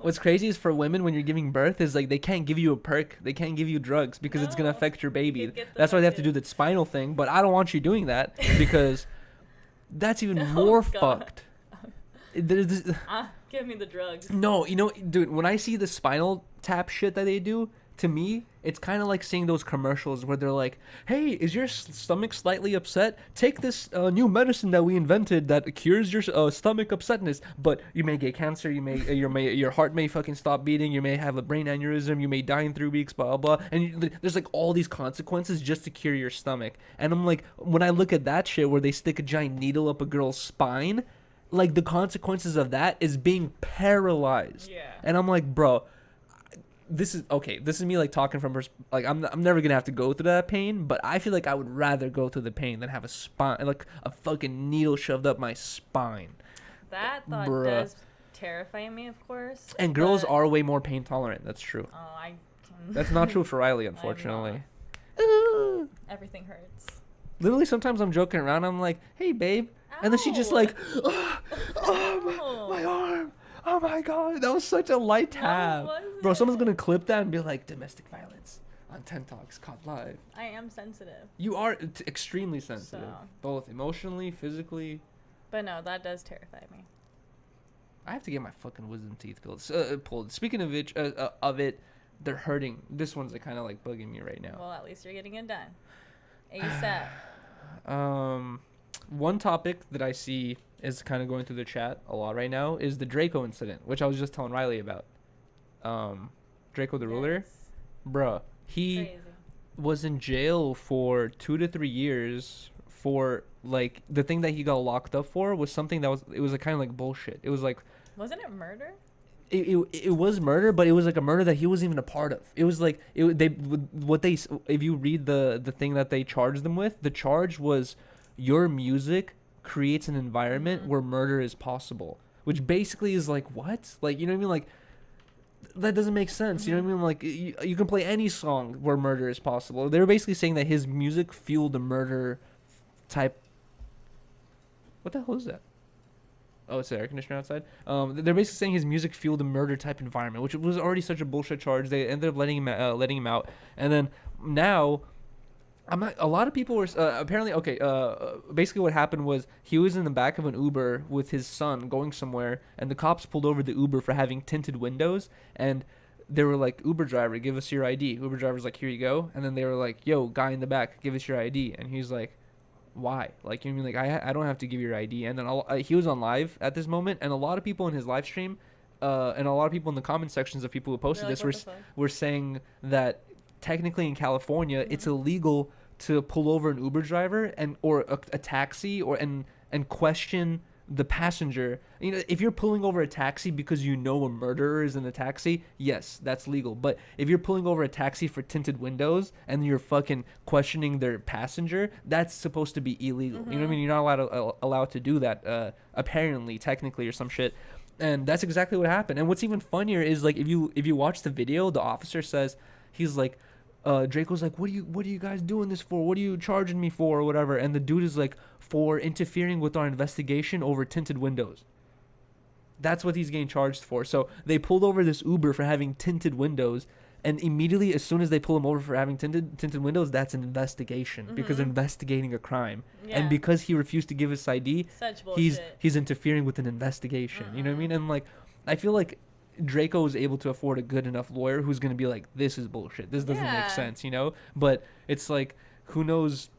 what's crazy is for women when you're giving birth is like they can't give you a perk, they can't give you drugs because it's gonna No. affect your baby. You get the That's why they have to do fucking- the spinal thing. But I don't want you doing that because that's even more God. fucked. There's, Give me the drugs. no, you know, dude, when I see the spinal tap shit that they do, to me, it's kind of like seeing those commercials where they're like, hey, is your stomach slightly upset? Take this new medicine that we invented that cures your stomach upsetness. But you may get cancer, your heart may fucking stop beating, you may have a brain aneurysm, you may die in 3 weeks, blah, blah, blah. And there's like all these consequences just to cure your stomach. And I'm like, when I look at that shit where they stick a giant needle up a girl's spine, like the consequences of that is being paralyzed. Yeah. And I'm like, bro, this is me like talking from like I'm never gonna have to go through that pain, but I feel like I would rather go through the pain than have a spine, like a fucking needle shoved up my spine. That thought Bruh. does terrify me, of course. And girls but- are way more pain tolerant. That's true. Oh, I can. That's not true for Rylee, unfortunately. Everything hurts. Literally, sometimes I'm joking around. I'm like, "Hey, babe," and then she just Ow. like, "Oh, my arm! Oh my god, that was such a light tap." wasn't. Bro, someone's gonna clip that and be like, "Domestic violence on Tent Talks caught live." I am sensitive. You are extremely sensitive, So. both emotionally, physically. But no, that does terrify me. I have to get my fucking wisdom teeth pulled. Speaking of it, they're hurting. This one's kind of like bugging me right now. Well, at least you're getting it done. ASAP. One topic that I see is kind of going through the chat a lot right now is the Drakeo incident, which I was just telling Rylee about. Drakeo the Ruler, Yes. bruh, he Crazy. was in jail for 2 to 3 years for like the thing that he got locked up for was something that was kind of like bullshit. It was like Wasn't it murder? it was murder, but it was like a murder that he wasn't even a part of. It was like if you read the thing that they charged them with, the charge was your music creates an environment where murder is possible, which basically is like what? Like, you know what I mean? Like that doesn't make sense. You know what I mean? Like you can play any song where murder is possible. They were basically saying that his music fueled a murder type. What the hell is that? Oh, it's the air conditioner outside. They're basically saying his music fueled a murder type environment, which was already such a bullshit charge. They ended up letting him out, and then now, a lot of people were apparently okay. Basically, what happened was he was in the back of an Uber with his son going somewhere, and the cops pulled over the Uber for having tinted windows, and they were like, "Uber driver, give us your ID." Uber driver's like, "Here you go," and then they were like, "Yo, guy in the back, give us your ID," and he's like, why? Like, you know what I mean? Like, I don't have to give you your ID. And then he was on live at this moment, and a lot of people in his live stream, and a lot of people in the comment sections of people who posted They're like, this "What the fuck?" were saying that technically in California, it's illegal to pull over an Uber driver or a taxi and question the passenger. You know, if you're pulling over a taxi because you know a murderer is in the taxi, yes, that's legal. But if you're pulling over a taxi for tinted windows and you're fucking questioning their passenger, that's supposed to be illegal. You know what I mean? You're not allowed to do that, apparently, technically, or some shit. And that's exactly what happened. And what's even funnier is, like, if you watch the video, the officer says, he's like, Draco's like, what are you guys doing this for? What are you charging me for, or whatever? And the dude is like, for interfering with our investigation over tinted windows. That's what he's getting charged for. So they pulled over this Uber for having tinted windows, and immediately, as soon as they pull him over for having tinted windows, that's an investigation because they're investigating a crime. Yeah. And because he refused to give his ID, Such bullshit. he's interfering with an investigation. You know what I mean? And like, I feel like Drakeo is able to afford a good enough lawyer who's going to be like, this is bullshit. This doesn't Yeah. make sense, you know? But it's like, who knows?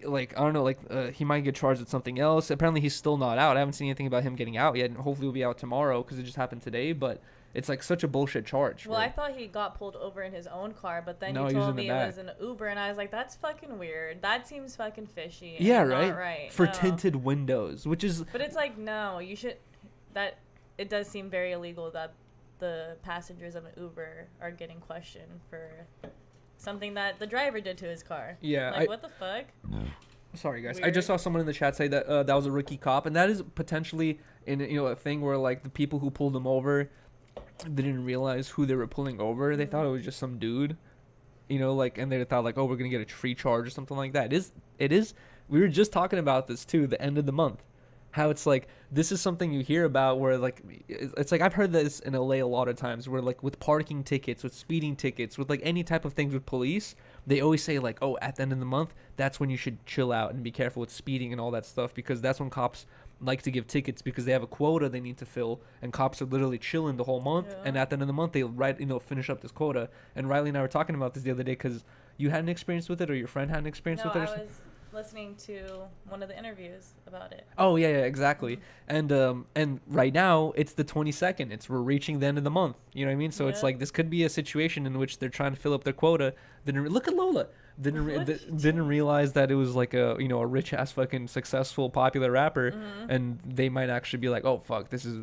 Like, I don't know, like, he might get charged with something else. Apparently, he's still not out. I haven't seen anything about him getting out yet. And hopefully, he'll be out tomorrow because it just happened today. But it's like such a bullshit charge. Well, I thought he got pulled over in his own car, but then No, you he was told in the me it back. was an Uber, and I was like, that's fucking weird. That seems fucking fishy. and Yeah, not right? right. For No. tinted windows, which is... But it's like, no, you should... That... It does seem very illegal that the passengers of an Uber are getting questioned for something that the driver did to his car. Yeah, Like, what the fuck? Sorry, guys. I Weird. just saw someone in the chat say that that was a rookie cop, and that is potentially a thing where like the people who pulled him over didn't realize who they were pulling over. They thought it was just some dude, like, and they thought like, oh, we're gonna get a free charge or something like that. It is. We were just talking about this too. The end of the month, how it's like this is something you hear about where like it's like I've heard this in LA a lot of times where like with parking tickets, with speeding tickets, with like any type of things with police, they always say like, oh, at the end of the month, that's when you should chill out and be careful with speeding and all that stuff, because that's when cops like to give tickets because they have a quota they need to fill, and cops are literally chilling the whole month, and at the end of the month they finish up this quota. And Rylee and I were talking about this the other day because you had an experience with it, or your friend had an experience with it. I was listening to one of the interviews about it. Oh yeah, exactly. And right now it's the 22nd. We're reaching the end of the month. You know what I mean? So it's like this could be a situation in which they're trying to fill up their quota. Look at Lola. Didn't realize that it was like a a rich ass fucking successful popular rapper, and they might actually be like, oh fuck, this is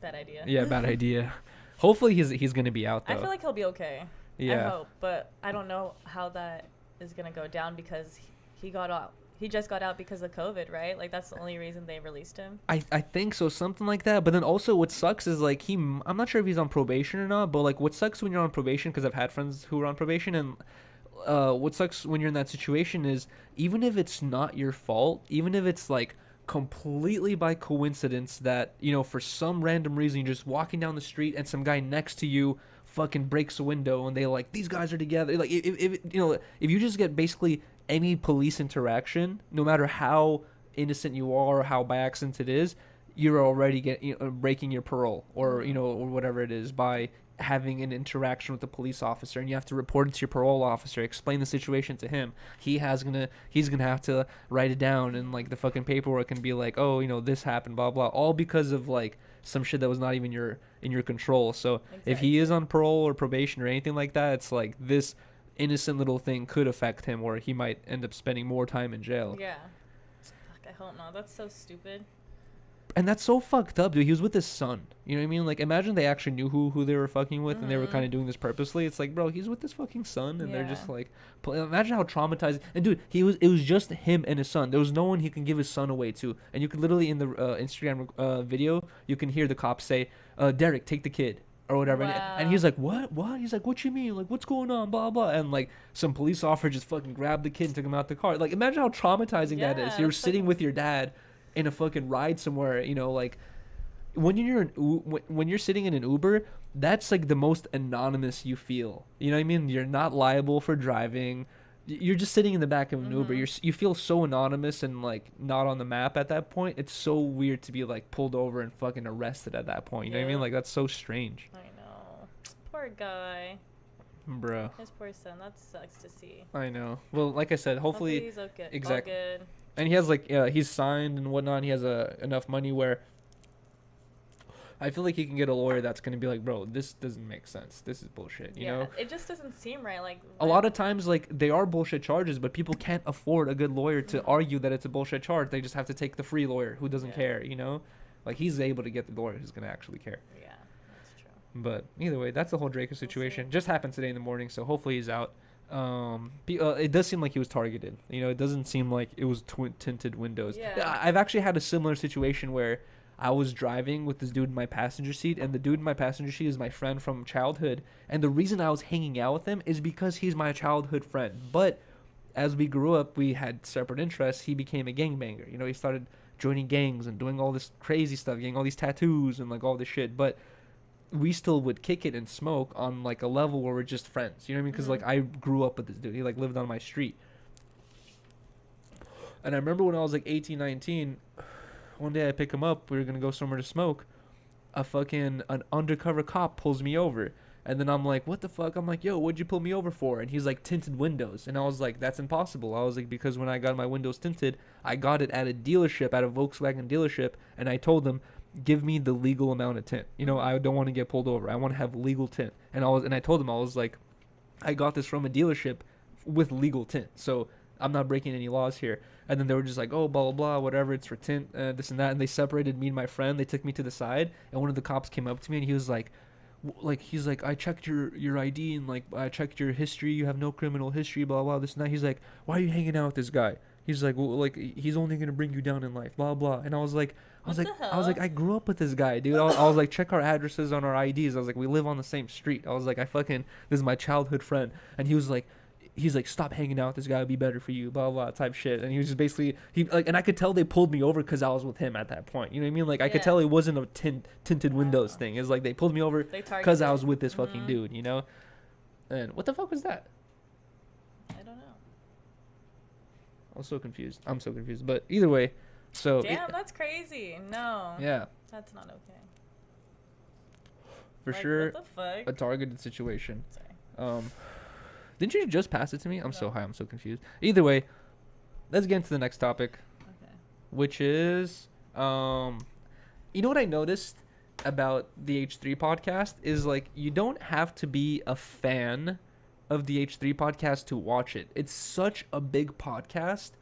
bad idea. Yeah, bad idea. Hopefully he's gonna be out though. I feel like he'll be okay. Yeah. I hope, but I don't know how that is gonna go down because he got out. He just got out because of COVID, right? Like that's the only reason they released him. I think so, something like that. But then also what sucks is like I'm not sure if he's on probation or not, but like what sucks when you're on probation, because I've had friends who are on probation, and what sucks when you're in that situation is even if it's not your fault, even if it's like completely by coincidence that for some random reason you're just walking down the street and some guy next to you fucking breaks a window and they like these guys are together, like if you just get basically any police interaction, no matter how innocent you are or how by accident it is, you're already breaking your parole or or whatever it is by having an interaction with the police officer, and you have to report it to your parole officer, explain the situation to him. He's gonna have to write it down, and like the fucking paperwork can be like, oh, this happened, blah blah, all because of like some shit that was not even in your control. So exactly. If he is on parole or probation or anything like that, it's like this innocent little thing could affect him, or he might end up spending more time in jail. Yeah. Fuck, I hope not. That's so stupid. And that's so fucked up, dude. He was with his son. You know what I mean? Like, imagine they actually knew who they were fucking with, and they were kind of doing this purposely. It's like, bro, he's with his fucking son, and they're just like, imagine how traumatizing. And dude, it was just him and his son. There was no one he can give his son away to. And you could literally in the Instagram video, you can hear the cops say, "Derek, take the kid." Or whatever. Wow. And he's like, what? He's like, what you mean? Like, what's going on? Blah, blah. And like some police officer just fucking grabbed the kid and took him out the car. Like, imagine how traumatizing that is. You're sitting with your dad in a fucking ride somewhere, like when you're sitting in an Uber, that's like the most anonymous you feel. You know what I mean? You're not liable for driving. You're just sitting in the back of an Uber. You feel so anonymous and like not on the map at that point. It's so weird to be like pulled over and fucking arrested at that point. You know what I mean? Like that's so strange. I know. Poor guy. Bro. His poor son. That sucks to see. I know. Well, like I said, hopefully he's okay. Exactly. All good. And he has like he's signed and whatnot. He has enough money where I feel like he can get a lawyer that's gonna be like, bro, this doesn't make sense. This is bullshit. You know? It just doesn't seem right. Like a lot of times, like they are bullshit charges, but people can't afford a good lawyer to argue that it's a bullshit charge. They just have to take the free lawyer who doesn't care. Like he's able to get the lawyer who's gonna actually care. Yeah, that's true. But either way, that's the whole Draco situation. Just happened today in the morning, so hopefully he's out. It does seem like he was targeted. It doesn't seem like it was tinted windows. Yeah. I've actually had a similar situation where I was driving with this dude in my passenger seat, and the dude in my passenger seat is my friend from childhood, and the reason I was hanging out with him is because he's my childhood friend. But as we grew up, we had separate interests. He became a gangbanger. He started joining gangs and doing all this crazy stuff, getting all these tattoos and like all this shit. But we still would kick it and smoke on like a level where we're just friends. You know what I mean? Because like I grew up with this dude. He like lived on my street. And I remember when I was like 18, 19, one day I pick him up. We were going to go somewhere to smoke. An undercover cop pulls me over. And then I'm like, what the fuck? I'm like, yo, what'd you pull me over for? And he's like, tinted windows. And I was like, that's impossible. I was like, because when I got my windows tinted, I got it at a dealership, at a Volkswagen dealership. And I told them, give me the legal amount of tint. I don't want to get pulled over. I want to have legal tint. And I told them, I was like, I got this from a dealership with legal tint. So I'm not breaking any laws here. And then they were just like, oh, blah, blah, blah, whatever. It's for tint, this and that. And they separated me and my friend. They took me to the side. And one of the cops came up to me and he was like, he's like, I checked your ID and like I checked your history. You have no criminal history, blah, blah, this and that. He's like, why are you hanging out with this guy? He's like, well, like he's only gonna bring you down in life, blah, blah. And I was like, I grew up with this guy, dude. I was like, check our addresses on our IDs. I was like, we live on the same street. I was like, this is my childhood friend. And he was like, he's like, stop hanging out with this guy, it'll be better for you, blah blah type shit. And he was just basically and I could tell they pulled me over because I was with him at that point. You know what I mean? Like I could tell it wasn't a tinted windows thing. It's like they pulled me over because I was with this fucking dude, you know. And what the fuck was that? I don't know. I'm so confused. But either way, so damn, that's crazy. No. Yeah. That's not okay. For sure. What the fuck? A targeted situation. Sorry. Didn't you just pass it to me? I'm so high. I'm so confused. Either way, let's get into the next topic. Okay. Which is, you know what I noticed about the H3 podcast is like you don't have to be a fan of the H3 podcast to watch it. It's such a big podcast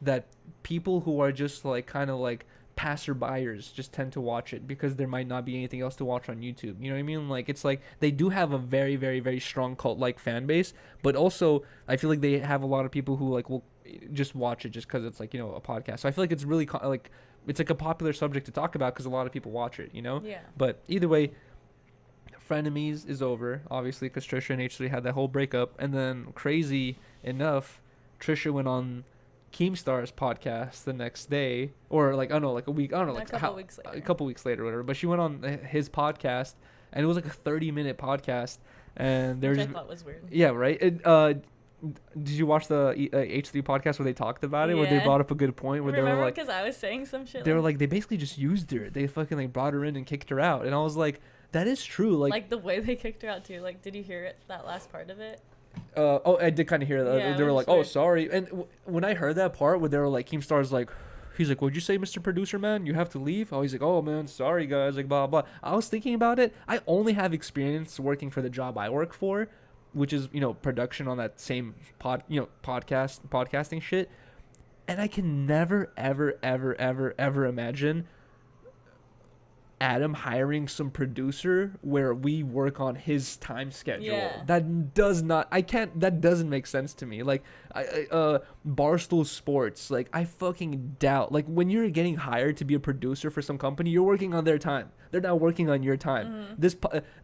that people who are just like kind of like passerbyers just tend to watch it because there might not be anything else to watch on YouTube. You know what I mean? Like it's like they do have a very, very, very strong cult-like fan base, but also I feel like they have a lot of people who like will just watch it just because it's like, you know, a podcast. So I feel like it's really like it's like a popular subject to talk about because a lot of people watch it, you know? Yeah. But either way, Frenemies is over, obviously, because Trisha and H3 had that whole breakup. And then, crazy enough, Trisha went on Keemstar's podcast the next day, or like, I don't know, like a week, I don't know, like a couple weeks later, whatever. But she went on his podcast, and it was like a 30-minute podcast. And there's, which I thought was weird. Yeah, right? Did you watch the H3 podcast where they talked about it, where they brought up a good point where they were like, because I was saying some shit. They were like, they basically just used her. They fucking like brought her in and kicked her out. And I was like, that is true. Like the way they kicked her out too. Like, did you hear it? That last part of it? Oh, I did kind of hear that. Yeah, they were like, weird. oh, sorry. And when I heard that part where they were like, Keemstar's like, he's like, what'd you say, Mr. Producer Man? You have to leave? Oh, he's like, oh man, sorry guys, like blah blah. I was thinking about it. I only have experience working for the job I work for, which is, you know, production on that same podcasting shit. And I can never, ever, ever, ever, ever imagine Adam hiring some producer where we work on his time schedule. Yeah. That doesn't make sense to me. Like, Barstool Sports, like, I fucking doubt. Like, when you're getting hired to be a producer for some company, you're working on their time. They're not working on your time.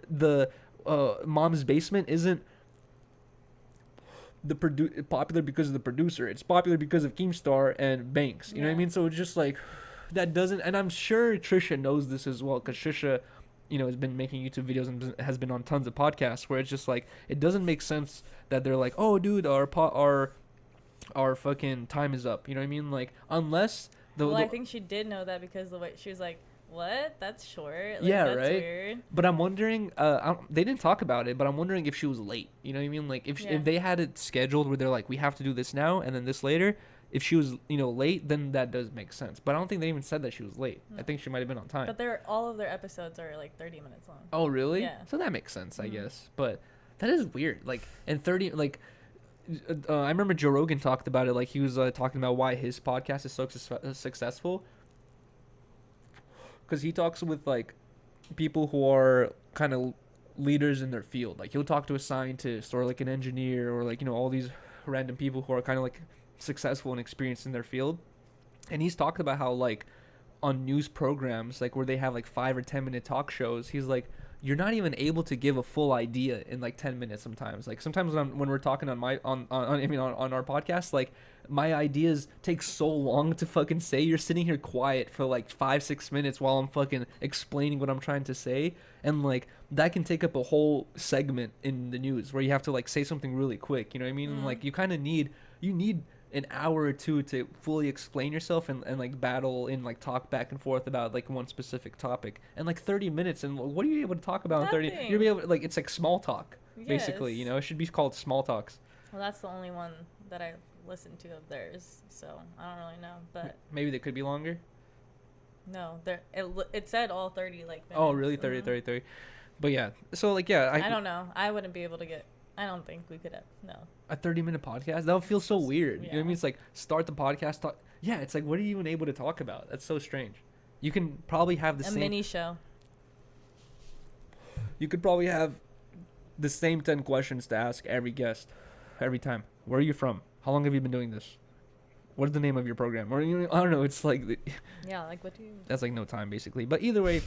The Mom's Basement isn't popular because of the producer. It's popular because of Keemstar and Banks. You know what I mean? So it's just like, that doesn't, and I'm sure Trisha knows this as well, because Trisha, you know, has been making YouTube videos and has been on tons of podcasts where it's just like, it doesn't make sense that they're like, oh dude, our fucking time is up. You know what I mean? Like, unless I think she did know that because the way she was like, what? That's short. Like, yeah, that's right. Weird. But I'm wondering, they didn't talk about it, but I'm wondering if she was late. You know what I mean? Like, if they had it scheduled where they're like, we have to do this now and then this later. If she was, you know, late, then that does make sense. But I don't think they even said that she was late. I think she might have been on time. But all of their episodes are like 30 minutes long. Oh, really? Yeah. So that makes sense, I guess. But that is weird. Like, and 30, like, I remember Joe Rogan talked about it. Like, he was talking about why his podcast is so successful. Because he talks with, like, people who are kind of leaders in their field. Like, he'll talk to a scientist or, like, an engineer or, like, you know, all these random people who are kind of, like, successful and experienced in their field. And he's talked about how, like, on news programs, like, where they have, like, 5 or 10 minute talk shows, he's like, you're not even able to give a full idea in, like, 10 minutes sometimes. Like, sometimes when we're talking on our podcast, like, my ideas take so long to fucking say. You're sitting here quiet for, like, 5-6 minutes while I'm fucking explaining what I'm trying to say. And, like, that can take up a whole segment in the news where you have to, like, say something really quick. You know what I mean? Mm-hmm. Like, you kind of need an hour or two to fully explain yourself and like battle and like talk back and forth about like one specific topic. And like 30 minutes, and what are you able to talk about in 30? You're able to, like, it's like small talk, basically. You know, it should be called small talks. Well, that's the only one that I listened to of theirs, so I don't really know. But maybe they could be longer. No, it said all 30 like minutes. Oh, really? 30. But yeah, so like, yeah, I don't know. I wouldn't be able to get. I don't think we could have. No. A 30-minute podcast? That would feel so weird. You know what I mean? It's like, start the podcast. Talk. Yeah, it's like, what are you even able to talk about? That's so strange. You can probably have a mini show. You could probably have the same 10 questions to ask every guest, every time. Where are you from? How long have you been doing this? What is the name of your program? Or, you know, I don't know. It's like... Yeah, like, what do you... That's like no time, basically. But either way,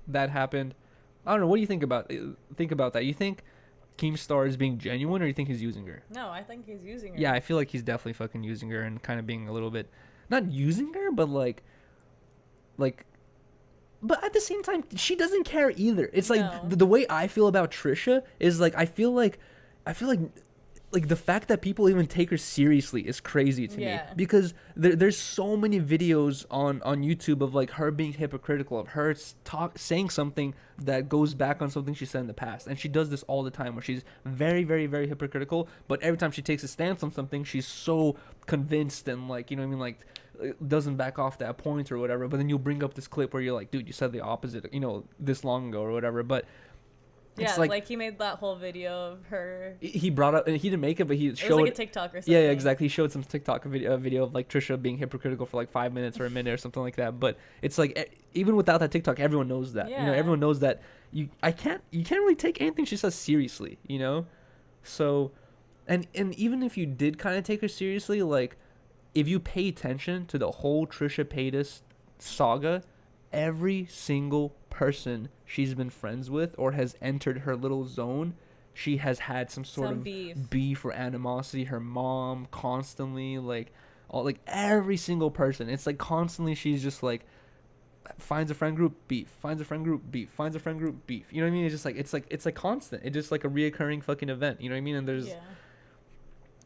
that happened. I don't know. What do you think about that? You think Keemstar is being genuine, or you think he's using her? No, I think he's using her. Yeah, I feel like he's definitely fucking using her and kind of being a little bit, not using her, but like, but at the same time, she doesn't care either. It's like No. the way I feel about Trisha is like I feel like the fact that people even take her seriously is crazy to me, Yeah. because there's so many videos on YouTube of like her being hypocritical, of her saying something that goes back on something she said in the past, and she does this all the time where she's very, very, very hypocritical, but every time she takes a stance on something, she's so convinced and like, you know what I mean, like doesn't back off that point or whatever. But then you'll bring up this clip where you're like, dude, you said the opposite, you know, this long ago or whatever. But Yeah, it's like he made that whole video of her. he brought up, and he didn't make it, but he showed It was like a TikTok or something. Yeah, exactly. He showed some TikTok video of like Trisha being hypocritical for like 5 minutes or a minute or something like that. But it's like even without that TikTok, everyone knows that. You know, Yeah. everyone knows that you can't really take anything she says seriously. You know, so and even if you did kind of take her seriously, like if you pay attention to the whole Trisha Paytas saga, every single person she's been friends with or has entered her little zone, she has had some sort of beef or animosity. Her mom constantly, like every single person. It's like constantly she's just like finds a friend group, beef, finds a friend group, beef, finds a friend group, beef. You know what I mean? It's just like it's like constant. It's just like a reoccurring fucking event. You know what I mean? And there's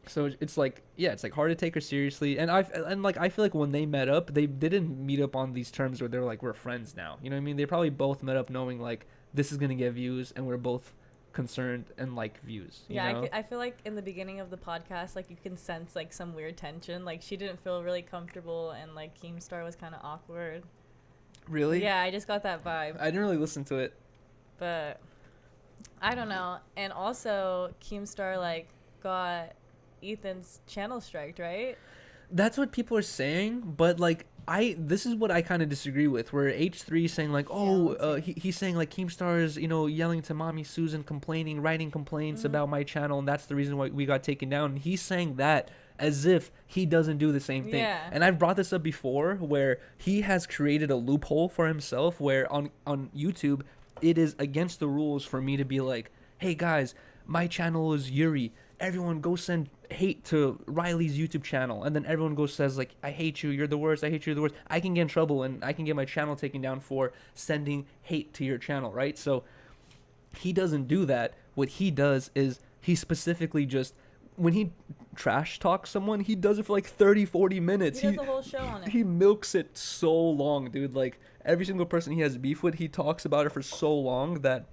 so it's like, yeah, it's like hard to take her seriously. And I feel like when they met up, they didn't meet up on these terms where they're like, we're friends now. You know what I mean? They probably both met up knowing like this is gonna get views, and we're both concerned and like views. You know? I feel like in the beginning of the podcast, like you can sense like some weird tension. Like she didn't feel really comfortable, and like Keemstar was kind of awkward. Really? Yeah, I just got that vibe. I didn't really listen to it. But I don't know. And also Keemstar like got Ethan's channel striked, right? That's what people are saying, but like this is what I kind of disagree with, where H3 is saying like, he's saying like Keemstar is, you know, yelling to mommy Susan, complaining, writing complaints about my channel, and that's the reason why we got taken down. And he's saying that as if he doesn't do the same thing. Yeah. And I've brought this up before, where he has created a loophole for himself where on YouTube it is against the rules for me to be like, hey guys, my channel is Yuriy, everyone go send hate to Rylee's YouTube channel, and then everyone goes says like, I hate you, you're the worst, I hate you, you're the worst. I can get in trouble and I can get my channel taken down for sending hate to your channel, right? So he doesn't do that. What he does is he specifically just, when he trash talks someone, he does it for like 30-40 minutes. He does the whole show on it. He milks it so long, dude. Like every single person he has beef with, he talks about it for so long that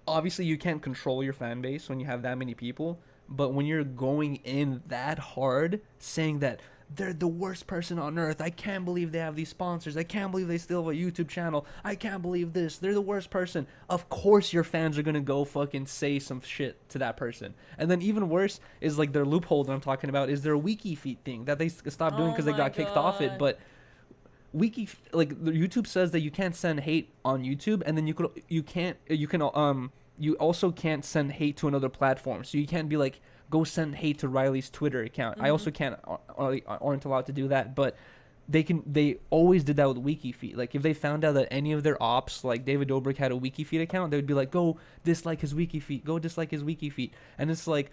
obviously you can't control your fan base when you have that many people, but when you're going in that hard saying that they're the worst person on earth, I can't believe they have these sponsors, I can't believe they still have a YouTube channel, I can't believe this, they're the worst person, of course your fans are gonna go fucking say some shit to that person. And then even worse is like their loophole that I'm talking about is their wiki feed thing that they stopped doing because they got kicked off it. But wiki, like the YouTube says that you can't send hate on YouTube, and then you also can't send hate to another platform. So you can't be like, go send hate to Riley's Twitter account. I also aren't allowed to do that, but they always did that with wiki feed. Like if they found out that any of their ops, like David Dobrik had a wiki feed account, they would be like, go dislike his wiki feed, go dislike his wiki feed. And it's like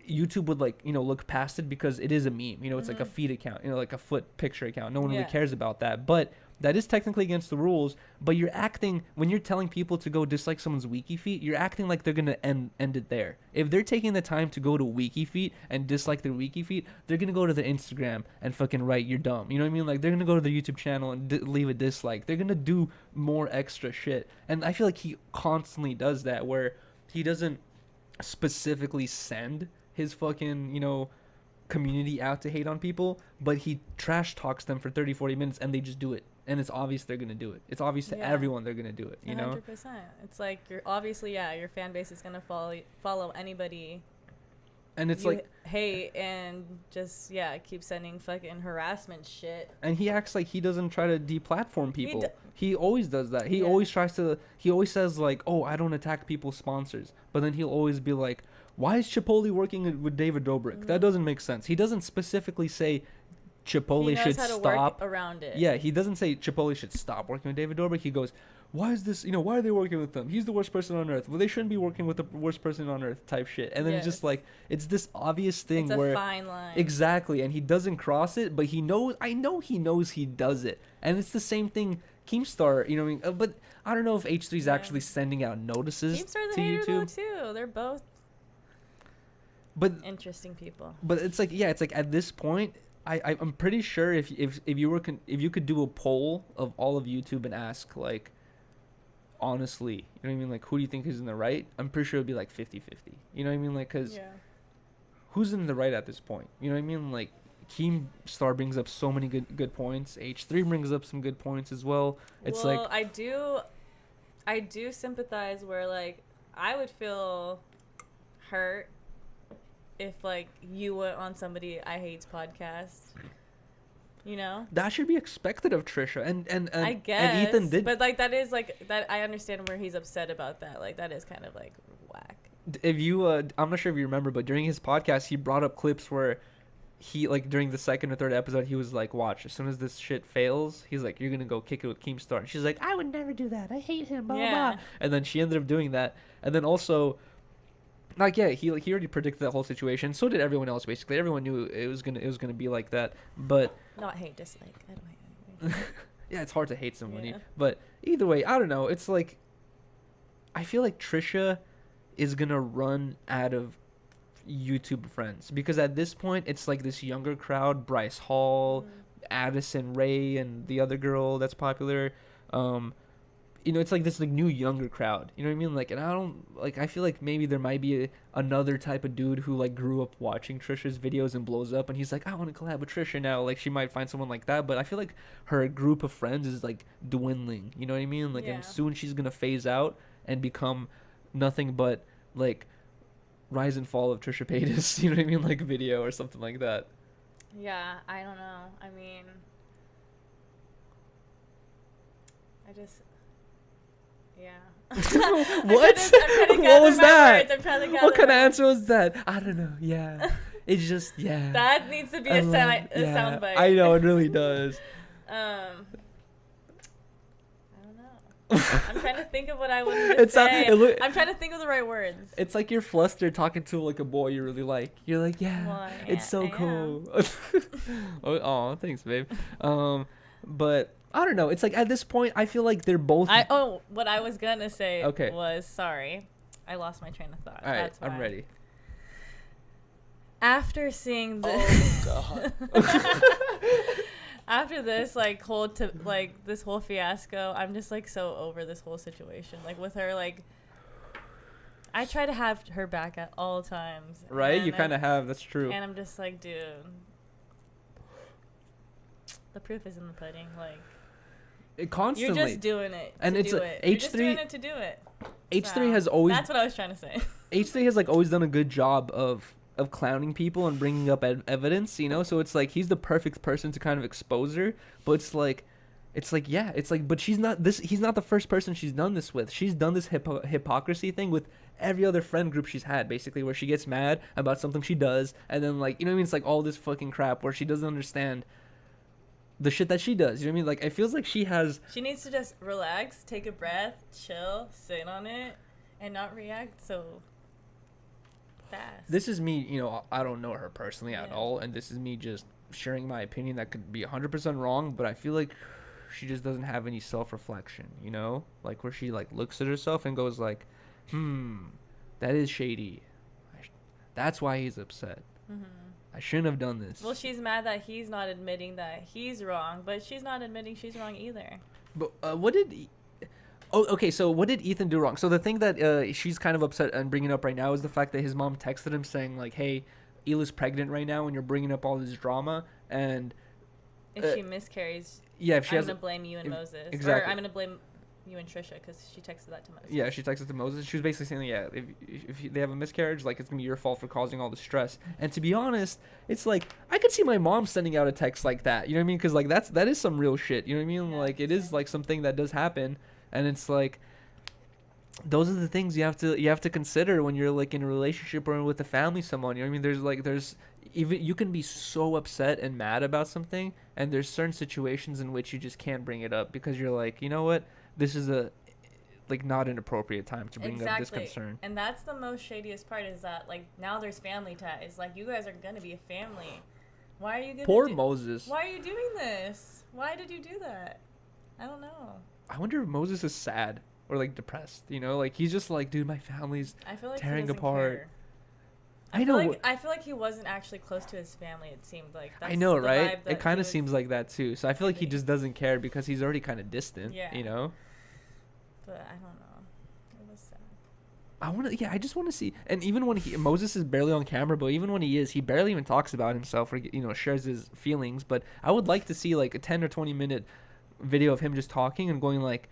YouTube would like, you know, look past it because it is a meme, you know, it's like a feed account, you know, like a foot picture account. No one really cares about that, but that is technically against the rules. But you're acting, when you're telling people to go dislike someone's wiki feed, you're acting like they're gonna end it there. If they're taking the time to go to wiki feed and dislike their wiki feed, they're gonna go to their Instagram and fucking write you're dumb, you know what I mean? Like they're gonna go to their YouTube channel and leave a dislike. They're gonna do more extra shit. And I feel like he constantly does that, where he doesn't specifically send his fucking, you know, community out to hate on people, but he trash talks them for 30-40 minutes and they just do it. And it's obvious they're gonna do it. It's obvious to everyone they're gonna do it, you 100%. Know? 100%. It's like you're obviously, your fan base is gonna follow anybody. And it's like hate and just keep sending fucking harassment shit. And he acts like he doesn't try to deplatform people. He always does that. He always tries to. He always says like, "Oh, I don't attack people's sponsors," but then he'll always be like, "Why is Chipotle working with David Dobrik? That doesn't make sense." He doesn't specifically say Chipotle should stop. Work around it. Yeah, he doesn't say Chipotle should stop working with David Dobrik. He goes, why is this, why are they working with him? He's the worst person on earth. Well, they shouldn't be working with the worst person on earth type shit. And then it's just like, it's this obvious thing it's where. It's a fine line. Exactly. And he doesn't cross it, but I know he knows he does it. And it's the same thing, Keemstar, you know what I mean? But I don't know if H3 is actually sending out notices Keemstar's to a hater YouTube. though, too. They're both interesting people. But it's like, yeah, it's like at this point, I'm pretty sure if you could do a poll of all of YouTube and ask, like, honestly, you know what I mean, like, who do you think is in the right? I'm pretty sure it'd be like 50-50. You know what I mean? Like, because who's in the right at this point? You know what I mean? Like, Keemstar brings up so many good points. H3 brings up some good points as well. It's like, I do sympathize where, like, I would feel hurt if, like, you went on somebody I hate's podcast, you know? That should be expected of Trisha, and I guess, and Ethan did. but like that is like that. I understand where he's upset about that. Like that is kind of like whack. If you, I'm not sure if you remember, but during his podcast, he brought up clips where he, like, during the second or third episode, he was like, "Watch, as soon as this shit fails, he's like, you're gonna go kick it with Keemstar." And she's like, "I would never do that. I hate him." Blah blah. And then she ended up doing that, and then also. Like, yeah, he already predicted that whole situation. So did everyone else. Basically, everyone knew it was gonna be like that. But not hate, dislike. I don't hate anybody. yeah, it's hard to hate somebody. Yeah. But either way, I don't know. It's like, I feel like Trisha is gonna run out of YouTube friends because at this point, it's like this younger crowd: Bryce Hall, Addison Rae, and the other girl that's popular. It's like this like new younger crowd. You know what I mean? Like, and I feel like maybe there might be another type of dude who like grew up watching Trisha's videos and blows up, and he's like, I want to collab with Trisha now. Like, she might find someone like that, but I feel like her group of friends is like dwindling. You know what I mean? Like, and soon she's gonna phase out and become nothing but like rise and fall of Trisha Paytas. You know what I mean? Like video or something like that. Yeah, I don't know. I mean, yeah. What? What was that? What kind of answer was that? I don't know. Yeah. It's just, yeah. That needs to be a soundbite. I know, it really does. I don't know. I'm trying to think of what I would say. I'm trying to think of the right words. It's like you're flustered talking to like a boy you really like. You're like, it's so cool. Oh, thanks, babe. But I don't know. It's like at this point, I feel like they're both. What I was gonna say okay. was sorry. I lost my train of thought. All right, That's why. I'm ready. After seeing this, after this this whole fiasco, I'm just like so over this whole situation. Like with her, like I try to have her back at all times. Right, you kind of have. That's true. And I'm just like, dude, the proof is in the pudding. Like. Constantly. You're just doing it and it's it. H3 You're just doing it to do it. H3 has always. That's what I was trying to say. H3 has like always done a good job of clowning people and bringing up evidence, so it's like he's the perfect person to kind of expose her, but it's like but he's not the first person she's done this with. She's done this hypocrisy thing with every other friend group she's had, basically, where she gets mad about something she does, and then like, you know what I mean, it's like all this fucking crap where she doesn't understand the shit that she does. You know what I mean? Like, it feels like she needs to just relax, take a breath, chill, sit on it, and not react so fast. This is me, I don't know her personally at all, and this is me just sharing my opinion that could be 100% wrong, but I feel like she just doesn't have any self-reflection, like where she like looks at herself and goes like, that is shady. That's why he's upset. I shouldn't have done this. Well, she's mad that he's not admitting that he's wrong, but she's not admitting she's wrong either. But what did... okay, so what did Ethan do wrong? So the thing that she's kind of upset and bringing up right now is the fact that his mom texted him saying, like, hey, Hila's pregnant right now and you're bringing up all this drama, and... if she miscarries, if she I'm going to blame you and Moses. Exactly. Or I'm going to blame you and Trisha because she texted that to Moses. Yeah, she texted to Moses. She was basically saying, if they have a miscarriage, like, it's going to be your fault for causing all the stress. And to be honest, it's like, I could see my mom sending out a text like that. You know what I mean? Because, like, that is some real shit. You know what I mean? Yeah, like, it is, like, something that does happen. And it's like, those are the things you have to consider when you're, like, in a relationship or with a family someone. You know what I mean? There's even, you can be so upset and mad about something, and there's certain situations in which you just can't bring it up because you're like, you know what? This is like not an appropriate time to bring up this concern. And that's the most shadiest part is that like now there's family ties. Like you guys are gonna be a family. Why are you gonna Poor Moses. Why are you doing this? Why did you do that? I don't know. I wonder if Moses is sad or like depressed. You know, like he's just like, dude, my family's tearing apart. Care. I know. I feel like he wasn't actually close to his family. It seemed like. That's I know, the right? vibe It kind of seems like that too. So I feel like he giving. just doesn't care because he's already kind of distant. Yeah. You know. But I don't know. It was sad. I just want to see. And even when Moses is barely on camera, but even when he is, he barely even talks about himself or shares his feelings. But I would like to see like a 10 or 20-minute video of him just talking and going like,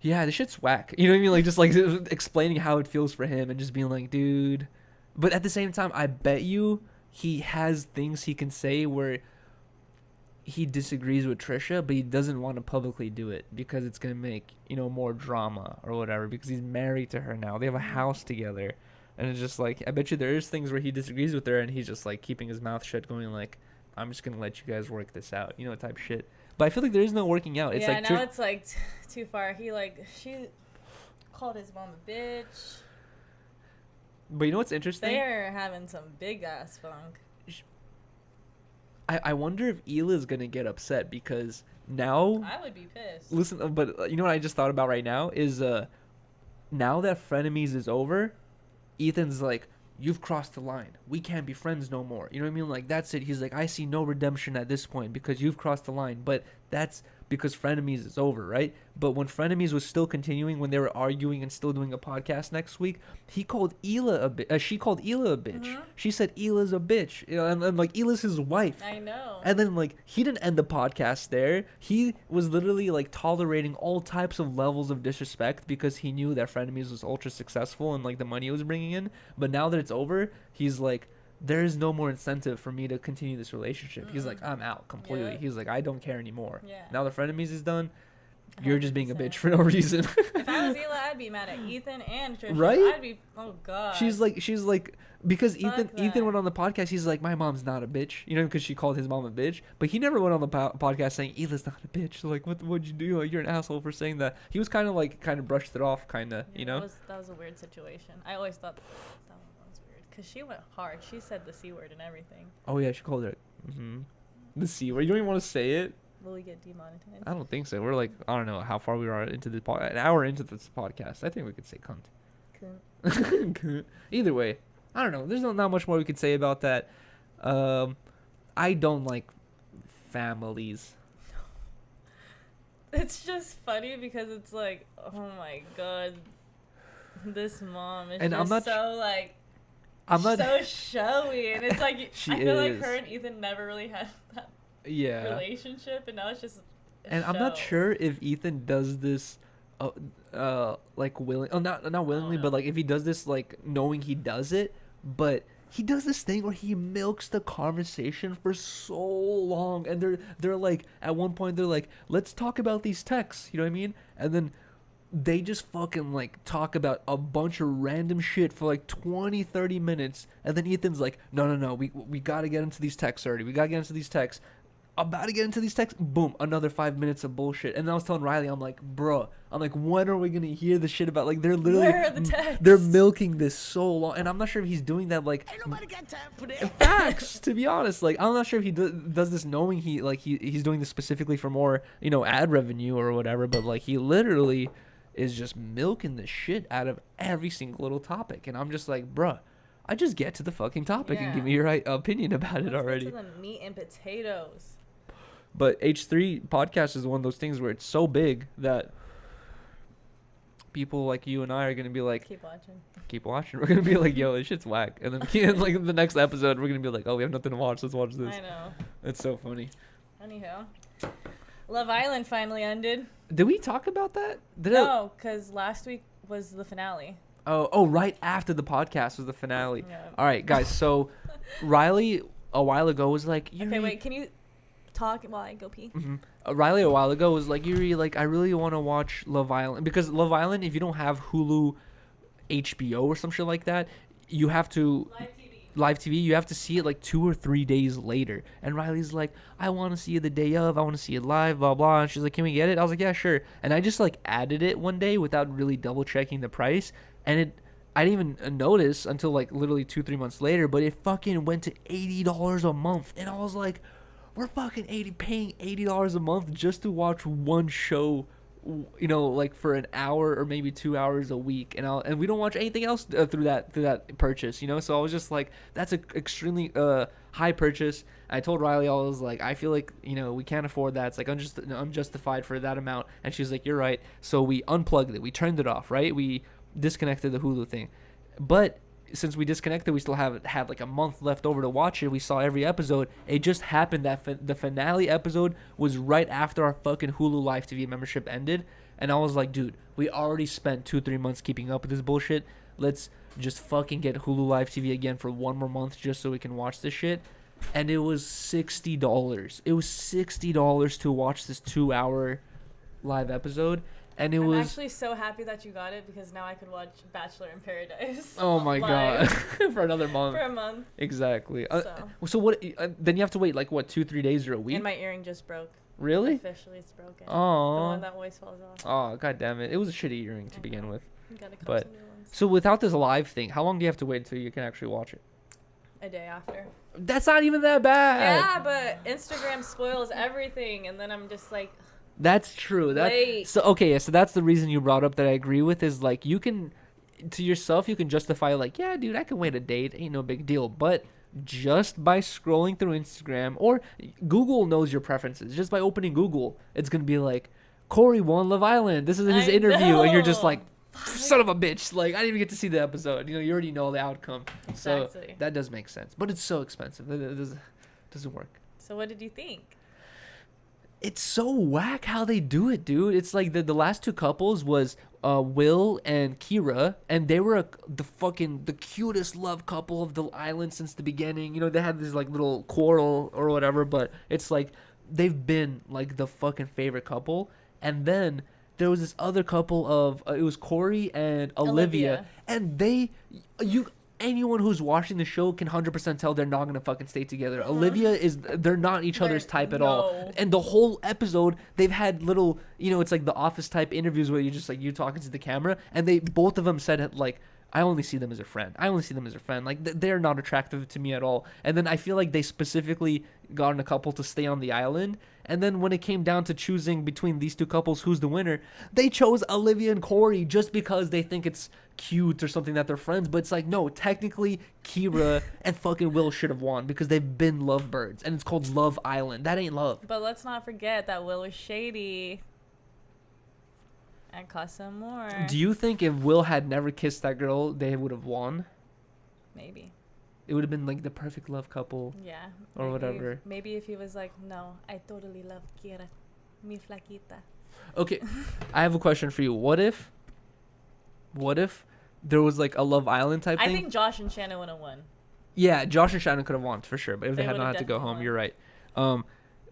yeah, this shit's whack. You know what I mean? Like just like explaining how it feels for him and just being like, dude. But at the same time, I bet you he has things he can say where he disagrees with Trisha, but he doesn't want to publicly do it because it's going to make, more drama or whatever, because he's married to her now. They have a house together. And it's just like, I bet you there is things where he disagrees with her and he's just like keeping his mouth shut, going like, I'm just going to let you guys work this out, type shit. But I feel like there is no working out. It's like now it's like too far. She called his mom a bitch. But you know what's interesting? They're having some big ass funk. I wonder if Hila's gonna get upset because now. I would be pissed. Listen, but you know what I just thought about right now is now that Frenemies is over, Ethan's like, you've crossed the line. We can't be friends no more. You know what I mean? Like, that's it. He's like, I see no redemption at this point because you've crossed the line. But that's because Frenemies is over, right? But when Frenemies was still continuing, when they were arguing and still doing a podcast next week, he called Hila a bitch. She called Hila a bitch. Mm-hmm. She said Hila's a bitch. And like Hila's his wife. I know. And then like he didn't end the podcast there. He was literally like tolerating all types of levels of disrespect because he knew that Frenemies was ultra successful and like the money it was bringing in. But now that it's over, he's like, there is no more incentive for me to continue this relationship. He's like, I'm out completely. Yeah. He's like, I don't care anymore. Yeah. Now the Frenemies is done. You're just being a 100%. bitch for no reason. If I was Hila, I'd be mad at Ethan and Trisha. Right? I'd be, oh god. She's like, because Fuck Ethan went on the podcast. He's like, my mom's not a bitch, because she called his mom a bitch. But he never went on the podcast saying Hila's not a bitch. Like, what'd you do? Like, you're an asshole for saying that. He was kind of brushed it off, That was a weird situation. I always thought that was weird because she went hard. She said the C word and everything. Oh yeah, she called her the C word. You don't even want to say it. Will we get demonetized? I don't think so. We're like, I don't know how far we are into this an hour into this podcast. I think we could say cunt. Either way, I don't know. There's not much more we could say about that. I don't like families. It's just funny because it's like, oh my god, this mom is so showy, and it's like I feel like her and Ethan never really had that relationship, and now it's just I'm not sure if Ethan does this like not willingly, but like if he does this like knowing he does it, but he does this thing where he milks the conversation for so long, and they're like, at one point they're like, let's talk about these texts, you know what I mean? And then they just fucking like talk about a bunch of random shit for like 20-30 minutes, and then Ethan's like, no, we gotta get into these texts already. We gotta get into these texts. About to get into these texts, boom, another 5 minutes of bullshit. And then I was telling Rylee, I'm like, when are we gonna hear the shit about, like, they're literally, where are the texts? They're milking this so long, and I'm not sure if he's doing that, like, Ain't nobody got time for this. Facts, to be honest. Like, I'm not sure if he does this knowing he's doing this specifically for more, ad revenue or whatever, but like, he literally is just milking the shit out of every single little topic, and I'm just like, bruh, I just get to the fucking topic and give me your opinion about it already. Let's get to the meat and potatoes. But H3 podcast is one of those things where it's so big that people like you and I are going to be like, keep watching. We're going to be like, yo, this shit's whack. And then like the next episode, we're going to be like, oh, we have nothing to watch. Let's watch this. I know. It's so funny. Anyhow, Love Island finally ended. Did we talk about that? No, because last week was the finale. Oh, right after the podcast was the finale. Yeah. All right, guys. So Rylee a while ago was like, okay, wait, can you talk while I go pee? Mm-hmm. Rylee a while ago was like, Yuriy, like, I really want to watch Love Island, because Love Island, if you don't have Hulu, HBO or some shit like that, you have to live TV, you have to see it like 2 or 3 days later. And Riley's like, I want to see it the day of. I want to see it live, blah, blah. And she's like, can we get it? I was like, yeah, sure. And I just like added it one day without really double checking the price. And I didn't even notice until like literally 2-3 months later, but it fucking went to $80 a month. And I was like, we're fucking paying $80 a month just to watch one show, you know, like for an hour or maybe 2 hours a week, and we don't watch anything else through that purchase, you know. So I was just like, that's an extremely high purchase. I told Rylee, I was like, I feel like, you know, we can't afford that. It's like unjustified for that amount. And she's like, you're right. So we unplugged it, we turned it off, right? We disconnected the Hulu thing, but since we disconnected, we still had like a month left over to watch it. We saw every episode. It just happened that the finale episode was right after our fucking Hulu Live TV membership ended. And I was like, dude, we already spent 2-3 months keeping up with this bullshit. Let's just fucking get Hulu Live TV again for one more month just so we can watch this shit. And it was $60. It was $60 to watch this 2-hour live episode. And I'm actually so happy that you got it, because now I could watch Bachelor in Paradise. Oh my god, for another month. For a month. Exactly. So what? Then you have to wait like what, 2-3 days or a week? And my earring just broke. Really? Officially, it's broken. Oh. The one that always falls off. Oh god damn it! It was a shitty earring to begin with. You gotta come But some new ones. so without this live thing, how long do you have to wait until you can actually watch it? A day after. That's not even that bad. Yeah, but Instagram spoils everything, and then I'm just like. That's true. So okay, yeah, so that's the reason you brought up that I agree with, is like, you can, to yourself, you can justify like, yeah, dude, I can wait a day, it ain't no big deal. But just by scrolling through Instagram, or Google knows your preferences, just by opening Google, it's gonna be like, Corey won Love Island, this is his interview, and you're just like, son of a bitch, like, I didn't even get to see the episode, you know, you already know the outcome. Exactly. So that does make sense, but it's so expensive. It doesn't work. So what did you think? It's so whack how they do it, dude. It's like the last two couples was Will and Kira, and they were the cutest love couple of the island since the beginning. You know, they had this like little quarrel or whatever, but it's like they've been like the fucking favorite couple. And then there was this other couple of it was Corey and Olivia. And anyone who's watching the show can 100% tell they're not gonna fucking stay together. Olivia they're not each other's type at all. And the whole episode they've had little, you know, it's like the Office type interviews where you just like, you talking to the camera, and both of them said like, I only see them as a friend. Like they're not attractive to me at all. And then I feel like they specifically got a couple to stay on the island. And then when it came down to choosing between these two couples, who's the winner, they chose Olivia and Corey just because they think it's cute or something that they're friends. But it's like, no, technically Kira and fucking Will should have won because they've been lovebirds. And it's called Love Island. That ain't love. But let's not forget that Will was shady. And cost some more. Do you think if Will had never kissed that girl, they would have won? Maybe. It would have been like the perfect love couple. Yeah. Or whatever. Maybe if he was like, no, I totally love Kira. Mi flaquita. Okay. I have a question for you. What if there was like a Love Island type thing? I think Josh and Shannon would have won. Yeah, Josh and Shannon could have won for sure. But if they had not had to go home, won. you're right.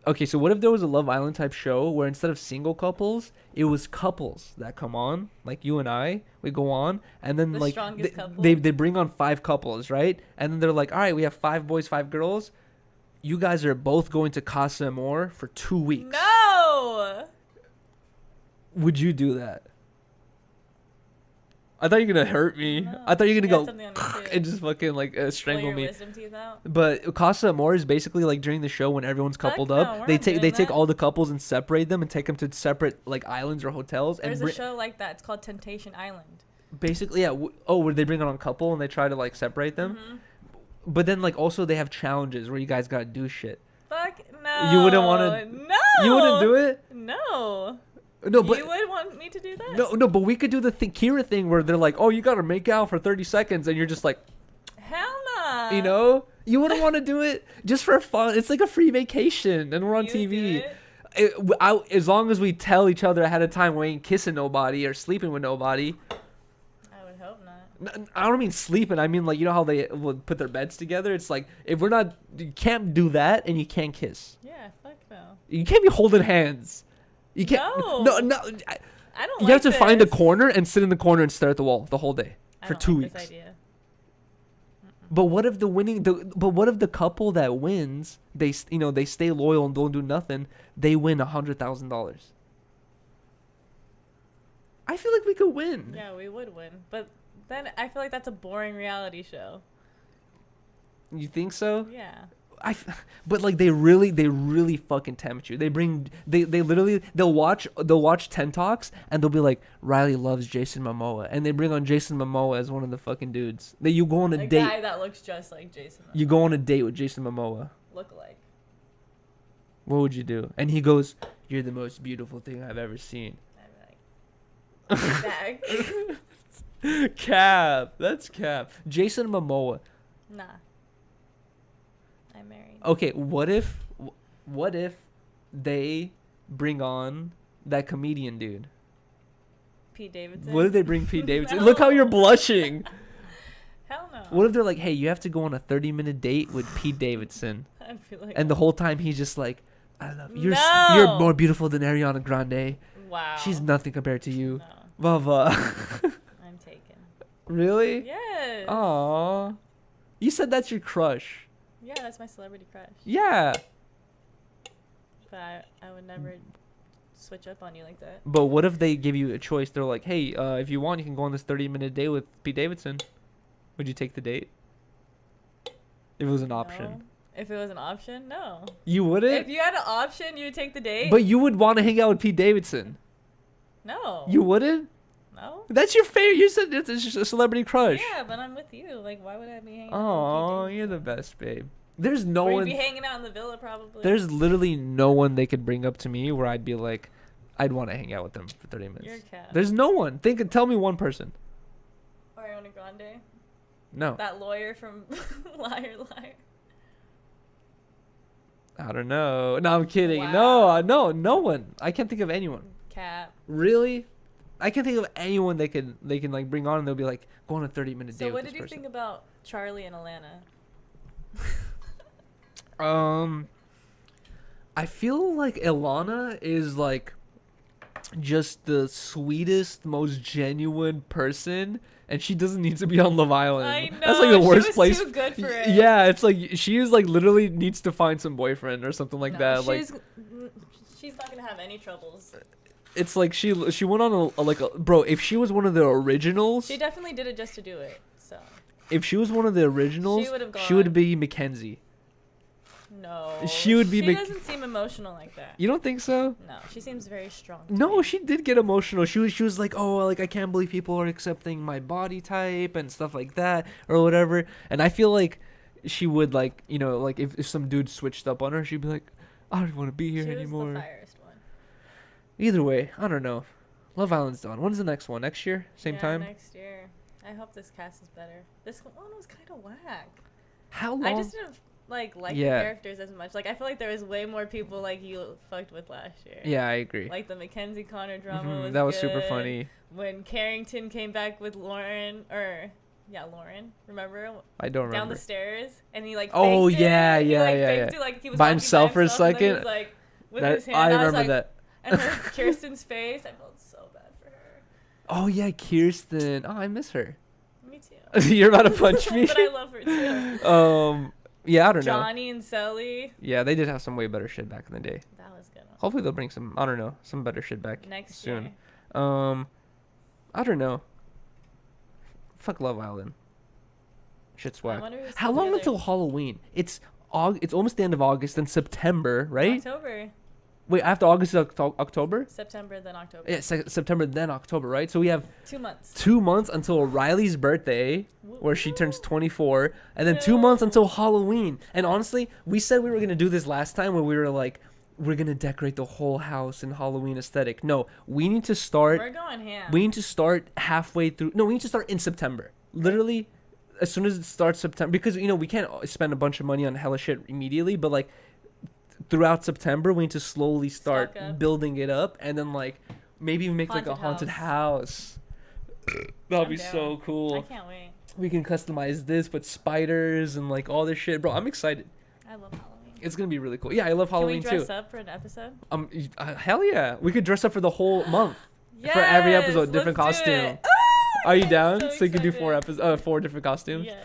Okay, so what if there was a Love Island type show where instead of single couples, it was couples that come on, like you and I, we go on, and then like they bring on 5 couples, right? And then they're like, all right, we have 5 boys, 5 girls. You guys are both going to Casa Amor for 2 weeks. No! Would you do that? I thought you were going to hurt me. No. I thought you were going to go and just fucking like strangle me. Wisdom teeth out? But Casa Amor is basically like during the show when everyone's coupled up, they take all the couples and separate them and take them to separate like islands or hotels. There's a show like that. It's called Temptation Island. Basically, yeah. Where they bring it on a couple and they try to like separate them. Mm-hmm. But then like also they have challenges where you guys gotta do shit. Fuck no. You wouldn't want to. No. You wouldn't do it. No. No, but you would want me to do that? No, but we could do the Kira thing where they're like, oh, you gotta make out for 30 seconds, and you're just like, hell no. You know, you wouldn't want to do it just for fun. It's like a free vacation, and we're on TV. As long as we tell each other ahead of time we ain't kissing nobody or sleeping with nobody. I would hope not. I don't mean sleeping. I mean like, you know how they would put their beds together. It's like if we're not, you can't do that, and you can't kiss. Yeah, fuck no. You can't be holding hands. You can't. No. I don't. You have to find a corner and sit in the corner and stare at the wall the whole day for 2 weeks. This idea. But what if what if the couple that wins, they stay loyal and don't do nothing, they win $100,000? I feel like we could win. Yeah, we would win. But then I feel like that's a boring reality show. You think so? Yeah. But like they really fucking tempt you. They'll watch Tent Talks and they'll be like, Rylee loves Jason Momoa, and they bring on Jason Momoa as one of the fucking dudes. That you go on a date. guy that looks just like Jason Momoa. You go on a date with Jason Momoa. Look alike. What would you do? And he goes, "You're the most beautiful thing I've ever seen." I'd be like, Cap. That's cap. Jason Momoa. nah. I'm married. Okay, what if they bring on that comedian dude? Pete Davidson. What if they bring Pete Davidson? No. Look how you're blushing. Hell no. What if they're like, hey, you have to go on a 30-minute date with Pete Davidson, I'd be like, and the whole time he's just like, I love you. No. You're more beautiful than Ariana Grande. wow. She's nothing compared to you. No. Blah blah. I'm taken. Really? Yes. Aww. You said that's your crush. Yeah, that's my celebrity crush. Yeah. But I would never switch up on you like that. But what if they give you a choice? They're like, hey, if you want, you can go on this 30-minute date with Pete Davidson. Would you take the date? If it was an option. No. If it was an option, no. You wouldn't? If you had an option, you would take the date? But you would want to hang out with Pete Davidson. No. You wouldn't? No? That's your favorite. You said it's just a celebrity crush. Yeah, but I'm with you. Like, why would I be hanging out Oh, with you're the best, babe. There's no Or one. you'd be hanging out in the villa, probably. There's literally no one they could bring up to me where I'd be like, I'd want to hang out with them for 30 minutes. You're a cat. There's no one. Tell me one person. Ariana Grande. No. That lawyer from Liar Liar. I don't know. No, I'm kidding. Wow. No one. I can't think of anyone. Cat. Really? I can't think of anyone they can like bring on and they'll be like, go on a 30-minute date So what with did this you person. think about Charlie and Alana? I feel like Ilana is like just the sweetest, most genuine person, and she doesn't need to be on Love Island. I know. That's like the worst she was place. Too good for it. Yeah, it's like she is like literally needs to find some boyfriend or something like that. Like she's not gonna have any troubles. it's like she went on a bro. If she was one of the originals, She definitely did it just to do it. So if she was one of the originals, She would've she would gone. be Mackenzie. no. She would be She doesn't seem emotional like that. You don't think so? No, she seems very strong. to No, me. she did get emotional. She was like, oh, like I can't believe people are accepting my body type and stuff like that or whatever. And I feel like she would like, like if some dude switched up on her, she'd be like, I don't want to be here She anymore. was the fieriest one. Either way, I don't know. Love Island's done. When's the next one? Next year? Same Yeah, time? next year. I hope this cast is better. This one was kind of whack. How long? I just didn't like Yeah. the characters as much. Like I feel like there was way more people like you fucked with last year. Yeah, I agree. Like the Mackenzie Connor drama Mhm, was that was super good. funny. When Carrington came back with Lauren, Lauren, remember? I don't Down remember. the stairs, and he like Oh, faked it. yeah, He, yeah, like, yeah, faked yeah. it, like he was By walking himself for a and then he second? was, like, with That- his hand. I was remember like, that. And her Kirsten's face, I felt so bad for her. Oh yeah, Kirsten. Oh, I miss her. Me too. You're about to punch me. But I love her too. Yeah, I don't know. Johnny and Sally. Yeah, they did have some way better shit back in the day. That was good. Hopefully they'll bring some, I don't know, some better shit back Next soon. year. I don't know. Fuck Love Island. Shit's I whack. wonder who's How still long together. until Halloween? It's almost the end of August, then September, right? October. Wait, after August is October? September, then October. Yeah, September, then October, right? So we have 2 months. 2 months until Riley's birthday, where she turns 24, and then 2 No. months until Halloween. And honestly, we said we were gonna do this last time where we were like, we're gonna decorate the whole house in Halloween aesthetic. No, we need to start. We're going ham. We need to start halfway through. No, we need to start in September. Literally, as soon as it starts September, because we can't spend a bunch of money on hella shit immediately, but like throughout September, we need to slowly start Stock up. building it up, and then like maybe make like a haunted house. That'll I'm be down. so cool. I can't wait. We can customize this with spiders and like all this shit, bro. I'm excited. I love Halloween. It's gonna be really cool. Yeah, I love Halloween Can we dress too. up for an episode? Hell yeah, we could dress up for the whole month. For every episode, Yes, different let's do costume. it. Are you I'm down? so So you could do excited. 4 different costumes. Yes.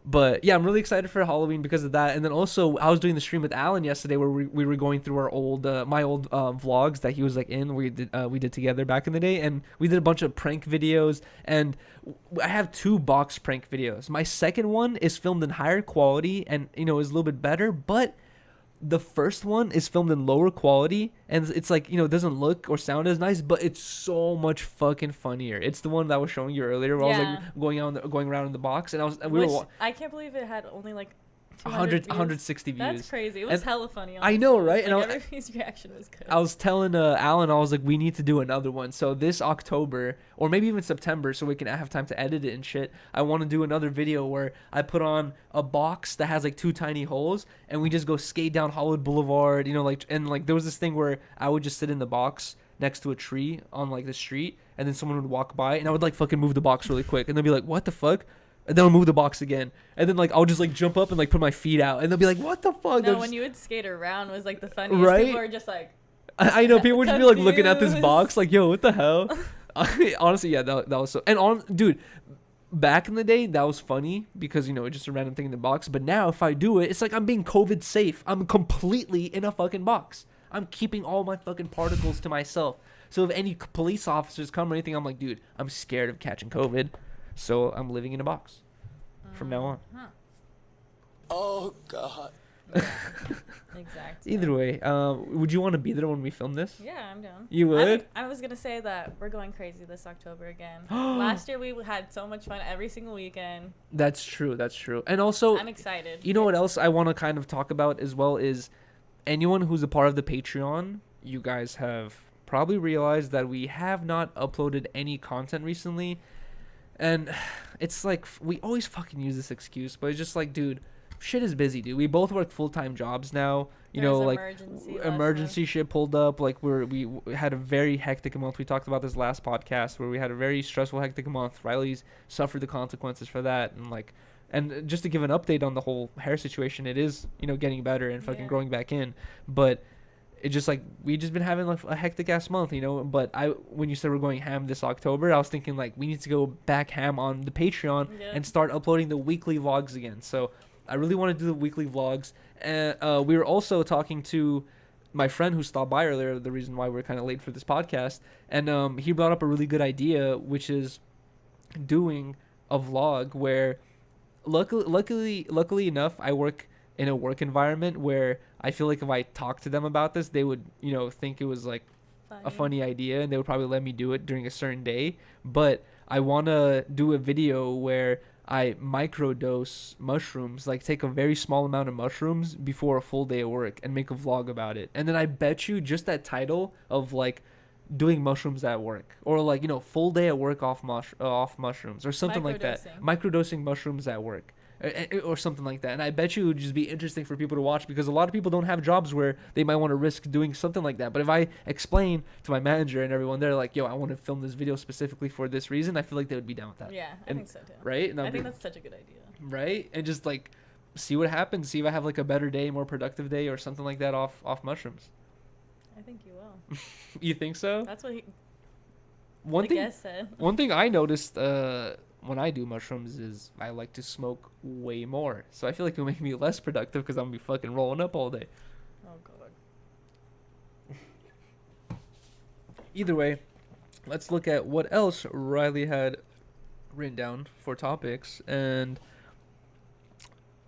But yeah, I'm really excited for Halloween because of that. And then also, I was doing the stream with Alan yesterday where we were going through our old, my old vlogs that he was like in. We did together back in the day, and we did a bunch of prank videos. And I have 2 box prank videos. My second one is filmed in higher quality and is a little bit better, but the first one is filmed in lower quality, and it's like it doesn't look or sound as nice, but it's so much fucking funnier. It's the one that I was showing you earlier where I was like going around in the box, and I can't believe it had only like 160 views. That's crazy. It was hella funny. Honestly. I know, right? Like, and everybody's reaction was good. I was telling Alan, I was like, we need to do another one. So this October, or maybe even September, so we can have time to edit it and shit, I want to do another video where I put on a box that has like 2 tiny holes, and we just go skate down Hollywood Boulevard, and there was this thing where I would just sit in the box next to a tree on like the street, and then someone would walk by, and I would like fucking move the box really quick, and they'd be like, what the fuck? And then I'll move the box again. And then, like, I'll just, like, jump up and, like, put my feet out. And they'll be like, what the fuck? No, when you would skate around was, like, the funniest. Right? People were just, like... I know. People would just be, like, looking at this box. Like, yo, what the hell? Honestly, yeah, that was so... And, dude, back in the day, that was funny. Because, it's just a random thing in the box. But now, if I do it, it's like I'm being COVID safe. I'm completely in a fucking box. I'm keeping all my fucking particles to myself. So if any police officers come or anything, I'm like, dude, I'm scared of catching COVID. So I'm living in a box from now on. Huh. Oh, God. Yeah, exactly. Either way, would you want to be there when we film this? Yeah, I'm down. You would? I was going to say that we're going crazy this October again. Last year we had so much fun every single weekend. That's true. And also, I'm excited. You know what else I want to kind of talk about as well is anyone who's a part of the Patreon, you guys have probably realized that we have not uploaded any content recently. And it's like, we always fucking use this excuse, but it's just like, dude, shit is busy, dude. We both work full-time jobs now. Emergency shit pulled up. Like, we had a very hectic month. We talked about this last podcast where we had a very stressful, hectic month. Riley's suffered the consequences for that. And just to give an update on the whole hair situation, it is, getting better and fucking growing back in. But it's just like we just been having like a hectic ass month, but when you said we're going ham this October, I was thinking like we need to go back ham on the Patreon and start uploading the weekly vlogs again. So I really want to do the weekly vlogs. And we were also talking to my friend who stopped by earlier, the reason why we're kind of late for this podcast, and he brought up a really good idea, which is doing a vlog where luckily enough, I work in a work environment where I feel like if I talk to them about this, they would, think it was like a funny idea, and they would probably let me do it during a certain day. But I want to do a video where I microdose mushrooms, like take a very small amount of mushrooms before a full day of work and make a vlog about it. And then I bet you just that title of like doing mushrooms at work, or like, full day at work off mushrooms or something like that. Microdosing mushrooms at work. Or something like that. And I bet you it would just be interesting for people to watch, because a lot of people don't have jobs where they might want to risk doing something like that. But if I explain to my manager and everyone, they're like, yo, I want to film this video specifically for this reason, I feel like they would be down with that. Yeah, I think so too. Right? And I think that's such a good idea. Right? And just like see what happens. See if I have like a better day, more productive day or something like that off mushrooms. I think you will. You think so? That's what One thing I noticed when I do mushrooms is I like to smoke way more. So I feel like it'll make me less productive because I'm going to be fucking rolling up all day. Oh, God. Either way, let's look at what else Riley had written down for topics. And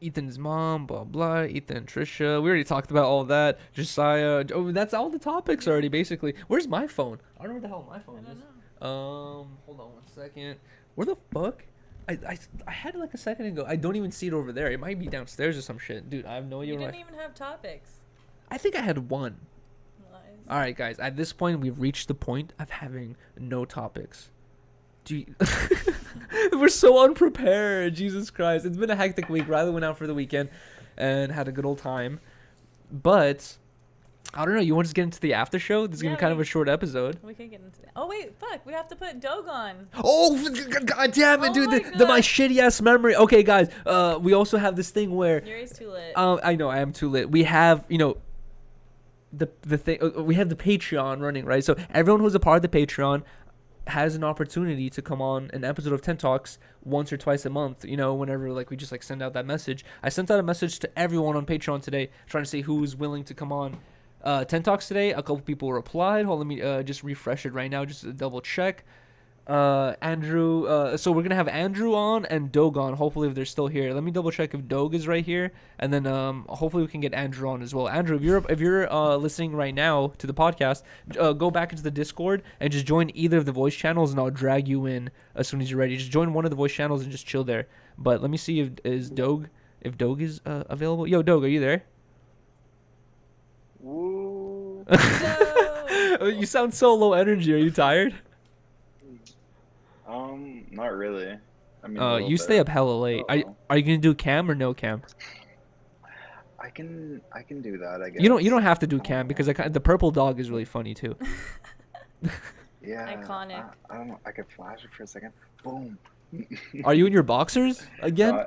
Ethan's mom, blah, blah, Ethan and Trisha. We already talked about all that. Josiah. Oh, that's all the topics already, basically. Where's my phone? I don't know where the hell my phone is. Hold on 1 second. Where the fuck? I had it like a second ago. I don't even see it over there. It might be downstairs or some shit. Dude, I have no idea. You didn't even have topics. I think I had one. Lies. All right, guys. At this point, we've reached the point of having no topics. We're so unprepared. Jesus Christ. It's been a hectic week. Riley went out for the weekend and had a good old time. But I don't know. You want to just get into the after show? This is going to be kind of a short episode. We can get into that. Oh, wait. Fuck. We have to put Doge on. Oh, God damn it, dude. My shitty ass memory. Okay, guys. We also have this thing where... Yuri's too lit. I know. I am too lit. We have, the thing... we have the Patreon running, right? So everyone who's a part of the Patreon has an opportunity to come on an episode of Tent Talks once or twice a month, you know, whenever like we just like send out that message. I sent out a message to everyone on Patreon today trying to see who's willing to come on Tent Talks today. A couple people replied. Hold on, let me just refresh it right now just to double check. Andrew, so we're gonna have Andrew on and Doge on, hopefully, if they're still here. Let me double check if Doge is right here, and then hopefully we can get Andrew on as well. Andrew, if you're listening right now to the podcast, go back into the Discord and just join either of the voice channels, and I'll drag you in as soon as you're ready. Just join one of the voice channels and just chill there. But let me see if Doge is available. Yo, Doge, are you there? Woo. You sound so low energy. Are you tired? Not really. I mean, you stay up hella late. Are you gonna do cam or no cam? I can do that, I guess. You don't have to do cam because the purple dog is really funny too. Yeah. Iconic. I don't know. I could flash it for a second. Boom. Are you in your boxers again?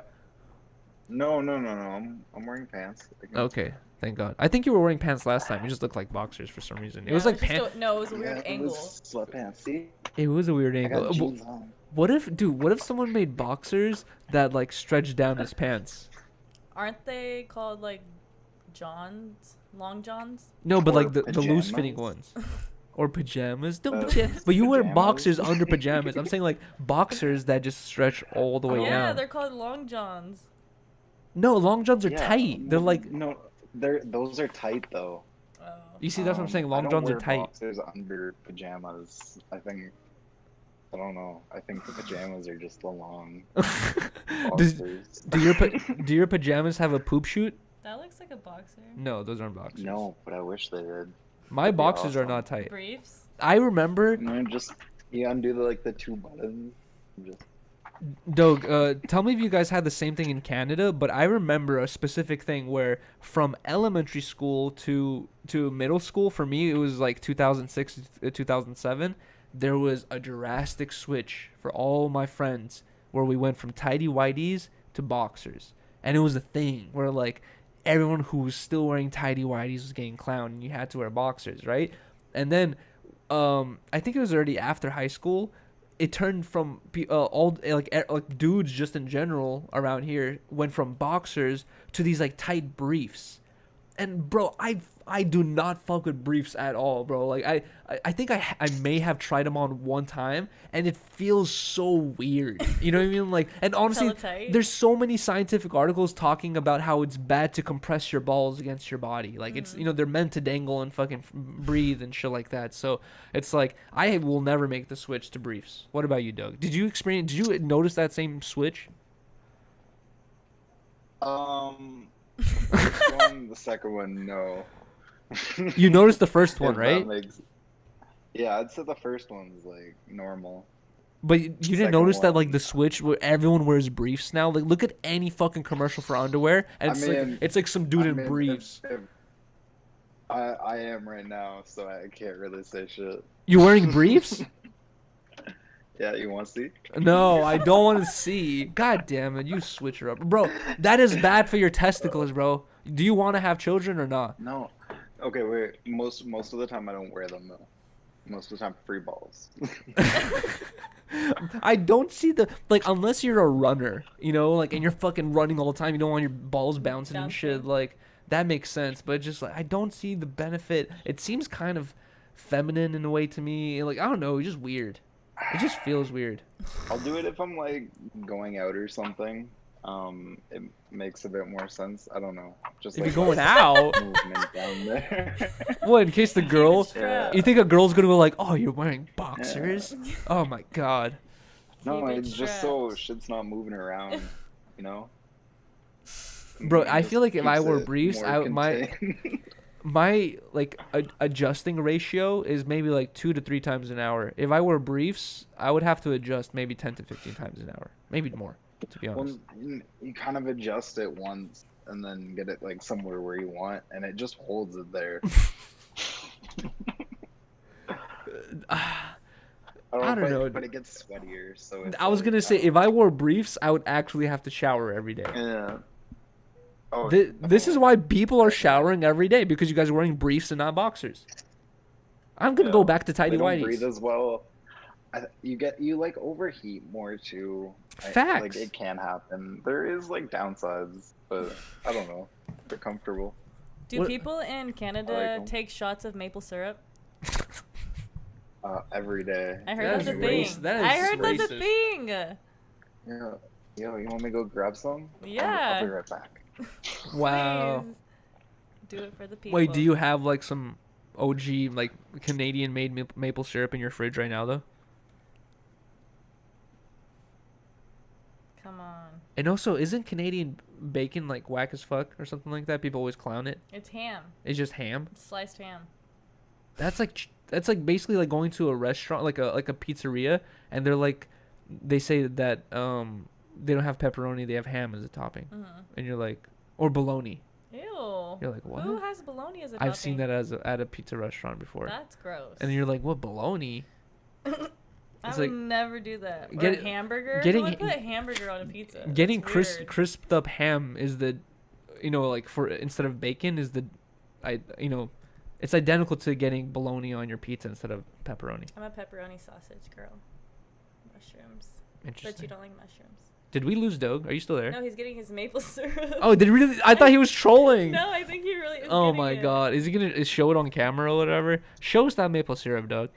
No. I'm wearing pants. Okay, thank God. I think you were wearing pants last time. You just looked like boxers for some reason. It was like pants. No, it was a weird angle. It was sweatpants. See? It was a weird I angle. got jeans on. What if someone made boxers that like stretched down his pants? Aren't they called like Johns? Long Johns? No, but Or like the loose fitting ones. Or pajamas. But you wear pajamas. boxers under pajamas. I'm saying like boxers that just stretch all the way down. Yeah, they're called Long Johns. No, long johns are tight. They're like no, those are tight though. Oh. you see that's what I'm saying. Long I don't johns are wear tight. Boxers under pajamas. I don't know. I think the pajamas are just the long boxers. Do your pajamas have a poop chute? That looks like a boxer. No, those aren't boxers. No, but I wish they did. My That'd be boxers are awesome. not tight. Briefs? I remember. And then you undo the two buttons. And just Doug, tell me if you guys had the same thing in Canada, but I remember a specific thing where from elementary school to middle school, for me, it was like 2006 to 2007, there was a drastic switch for all my friends where we went from tidy whities to boxers. And it was a thing where like everyone who was still wearing tidy whities was getting clowned and you had to wear boxers, right? And then I think it was already after high school, it turned from all like dudes just in general around here went from boxers to these like tight briefs. And bro, I do not fuck with briefs at all, bro. Like I think I may have tried them on one time and it feels so weird. You know what I mean? Like, and honestly, there's so many scientific articles talking about how it's bad to compress your balls against your body. Like it's, you know, they're meant to dangle and fucking breathe and shit like that. So it's like I will never make the switch to briefs. What about you, Doug? Did you notice that same switch? the second one, no. You noticed the first one, If right? Yeah, I'd say the first one's like normal. But you didn't Second notice that one. like the switch where everyone wears briefs now? Like look at any fucking commercial for underwear and it's like some dude in briefs. I am right now, so I can't really say shit. You wearing briefs? Yeah, you want to see? No, I don't want to see. God damn it, you switcher up. Bro, that is bad for your testicles, bro. Do you want to have children or not? No. Okay, wait. Most of the time I don't wear them though. Most of the time free balls. I don't see the like unless you're a runner, you know, like and you're fucking running all the time, you don't want your balls bouncing and shit, like that makes sense, but just like I don't see the benefit. It seems kind of feminine in a way to me. Like I don't know, it's just weird. It just feels weird. I'll do it if I'm like going out or something. It makes a bit more sense. I don't know. Just If like you're going out, movement down there. what in case the girl, Yeah. you think a girl's gonna go like, oh, you're wearing boxers? Oh my god. No, Keep it it's just so strapped. shit's not moving around, you know. Bro, I Just feel like if I keeps wore it briefs, more my my like adjusting ratio is maybe like 2 to 3 times an hour. If I wore briefs, I would have to adjust maybe 10 to 15 times an hour, maybe more, to be honest. Well, you kind of adjust it once and then get it like somewhere where you want, and it just holds it there. I don't know. But it gets sweatier, so it's I was like, gonna say if I wore briefs, I would actually have to shower every day. yeah. Oh, This is why people are showering every day, because you guys are wearing briefs and not boxers. I'm gonna go back to tidy they don't breathe whities. as well. you like overheat more too. Like Facts. it can happen. There is like downsides, but I don't know. They're comfortable. Do What- people in Canada 'em. take shots of maple syrup? Every day. I heard That that's a is thing. racist. That I is heard that's a racist. thing. Yeah. Yo, you want me to go grab some? Yeah. I'll be right back. Wow. Please. Do it for the people. Wait, do you have like some OG like Canadian made maple syrup in your fridge right now though? Come on. And also, isn't Canadian bacon like whack as fuck or something like that? People always clown it. It's ham. It's just ham. It's sliced ham. That's like basically like going to a restaurant, like a pizzeria, and they're like, they say that they don't have pepperoni, they have ham as a topping, and you're like, or bologna. Ew. You're like, what? Who has bologna as a I've seen topping? that at a pizza restaurant before. That's gross. And then you're like, what, bologna? I it's would like- never do that. Or Get- hamburger. getting- Who would put a hamburger on a pizza? Getting That's weird. crisped up ham is the, like for instead of bacon is the, it's identical to getting bologna on your pizza instead of pepperoni. I'm a pepperoni sausage girl. Mushrooms. But Interesting. you don't like mushrooms. Did we lose Doug? Are you still there? No, he's getting his maple syrup. Oh, did really? I thought he was trolling. No, I think he really is. Oh getting my it. god, is he gonna show it on camera or whatever? Show us that maple syrup, Doug.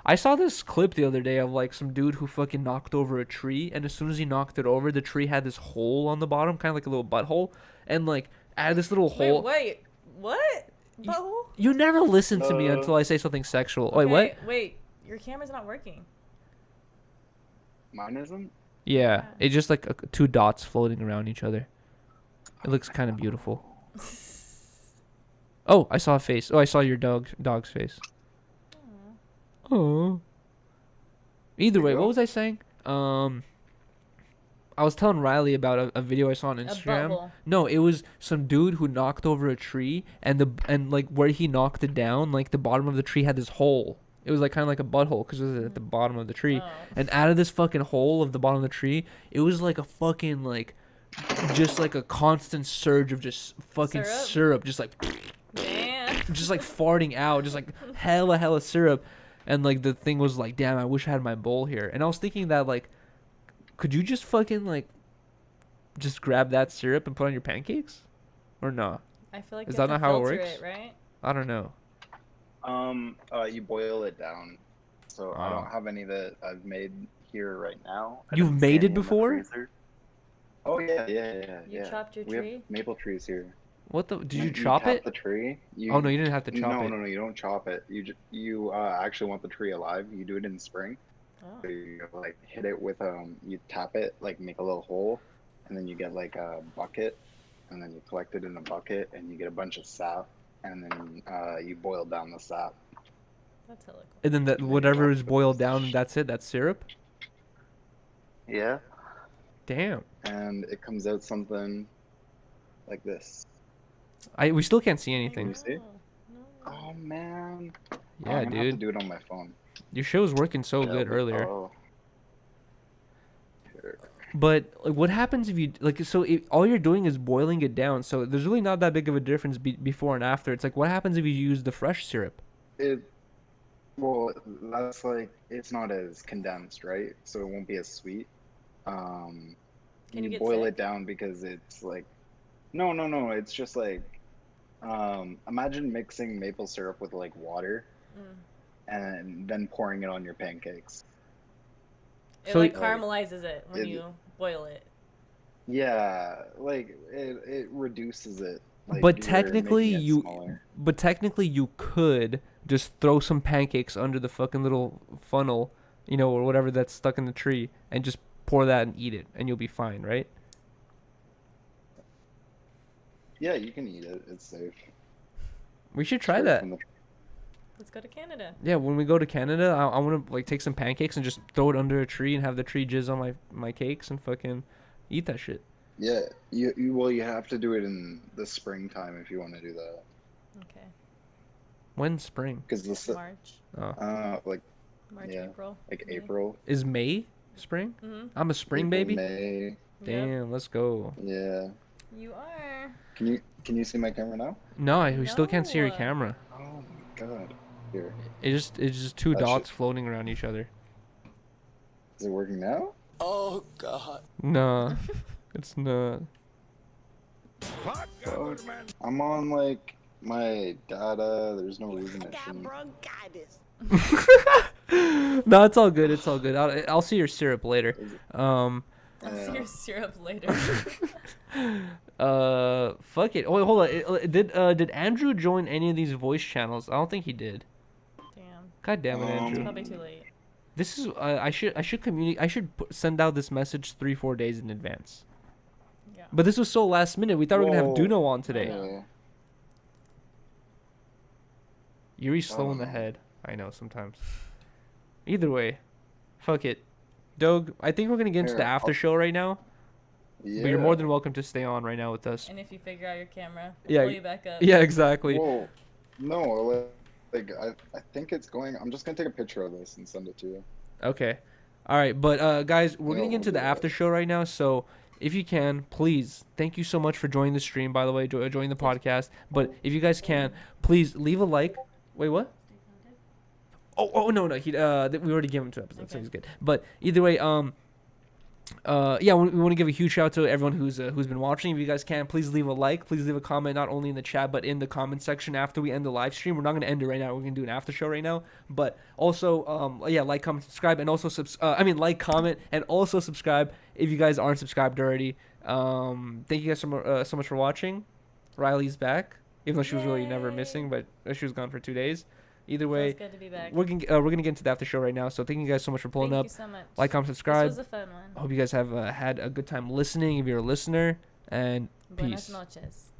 I saw this clip the other day of like some dude who fucking knocked over a tree, and as soon as he knocked it over, the tree had this hole on the bottom, kind of like a little butthole, and like out of this little hole. Wait, what? Butthole? You never listen to me until I say something sexual. Wait, Okay, what? Wait, your camera's not working. Mine isn't? Yeah, it's just like two dots floating around each other. It looks kind of beautiful. Oh, I saw a face. Oh, I saw your dog's face. Oh. Either way, what was I saying? I was telling Riley about a video I saw on Instagram. butthole. No, it was some dude who knocked over a tree, and like where he knocked it down, like the bottom of the tree had this hole. It was like kind of like a butthole because it was at the bottom of the tree, Oh. and out of this fucking hole of the bottom of the tree, it was like a fucking like, just like a constant surge of just fucking syrup just like, Man. just like farting out, just like hella syrup. And like the thing was like, damn, I wish I had my bowl here. And I was thinking that like, could you just fucking like, just grab that syrup and put on your pancakes, or no? I feel like Is you that have not to how it filter works? it, right? I don't know. You boil it down. So I Oh. don't have any that I've made here right now. I You've didn't see made any it in the before? freezer. Oh yeah. You chopped your We tree? have maple trees here. What the? Did you chop tap it? the tree. Oh no, you didn't have to chop it. No, you don't chop it. You actually want the tree alive. You do it in spring. Oh. So you like hit it with you tap it, like make a little hole, and then you get like a bucket, and then you collect it in a bucket, and you get a bunch of sap, and then you boil down the sap. That's hella cool. And then that whatever is boiled down, that's it. That's syrup. Yeah. Damn. And it comes out something like this. We still can't see Can anything. you see? No. Oh man. Yeah, I'm gonna have to dude. do it on my phone. Your show was working so Yeah, good but- earlier. oh. Here. But like, what happens if you like? So all you're doing is boiling it down. So there's really not that big of a difference before and after. It's like, what happens if you use the fresh syrup? Well, that's like it's not as condensed, right? So it won't be as sweet. Can you You get boil sick? it down because it's like, no. It's just like, imagine mixing maple syrup with like water, Mm. and then pouring it on your pancakes. It So like y- caramelizes it when it- you boil it. Yeah, like it reduces it. Like But you're technically making it smaller. But technically, you could just throw some pancakes under the fucking little funnel, or whatever that's stuck in the tree, and just pour that and eat it, and you'll be fine, right? Yeah, you can eat it. It's safe. We should try Straight that. from the- Let's go to Canada. Yeah, when we go to Canada, I want to like take some pancakes and just throw it under a tree and have the tree jizz on my cakes and fucking eat that shit. Yeah, you have to do it in the springtime if you want to do that. Okay. When's spring? Because March. like March, yeah, April. like May. April. Is May spring? Mm-hmm. I'm a spring April, baby. May. Damn, let's go. Yeah. You are. Can you see my camera now? No, we still can't see your No. camera. Oh my god. Here. It's just two That dots shit- floating around each other. Is it working now? Oh God. Nah, it's not. Fuck. I'm on like my data. There's no reason it shouldn't. No, it's all good. It's all good. I'll see your syrup later. I'll see your syrup later. Fuck it. Oh, wait, hold on. Did Andrew join any of these voice channels? I don't think he did. Damn. God damn it, Andrew. Probably too late. This is I should communicate. I should send out this message 3-4 days in advance. Yeah. But this was so last minute. We thought we were gonna have Whoa. Duno on today. Yeah. Yuri's slow in the head. I know sometimes. Either way, fuck it. Doug, I think we're gonna get into the Here, after show right now. Yeah. But you're more than welcome to stay on right now with us. And if you figure out your camera, Yeah, we'll pull you back up. Yeah, exactly. Whoa. No, like I think it's going. I'm just gonna take a picture of this and send it to you. Okay. All right, but guys, we're gonna No, get into the yeah. after show right now. So if you can, please, thank you so much for joining the stream. By the way, joining the podcast. But if you guys can, please leave a like. Wait, what? Oh no, he we already gave him 2 episodes, so Okay. he's good. But either way, yeah, we want to give a huge shout out to everyone who's been watching. If you guys can, please leave a like, please leave a comment, not only in the chat but in the comment section after we end the live stream. We're not gonna end it right now. We're gonna do an after show right now. But also, yeah, like, comment, subscribe, and also like, comment, and also subscribe if you guys aren't subscribed already. Thank you guys so much for watching. Riley's back, even though she was really never missing, but she was gone for 2 days. Either way, Feels good to be back. we're gonna get into the after show right now. So thank you guys so much for pulling Thank up. you so much. Like, comment, subscribe. This was a fun one. I hope you guys have had a good time listening if you're a listener, and Buenas peace. noches.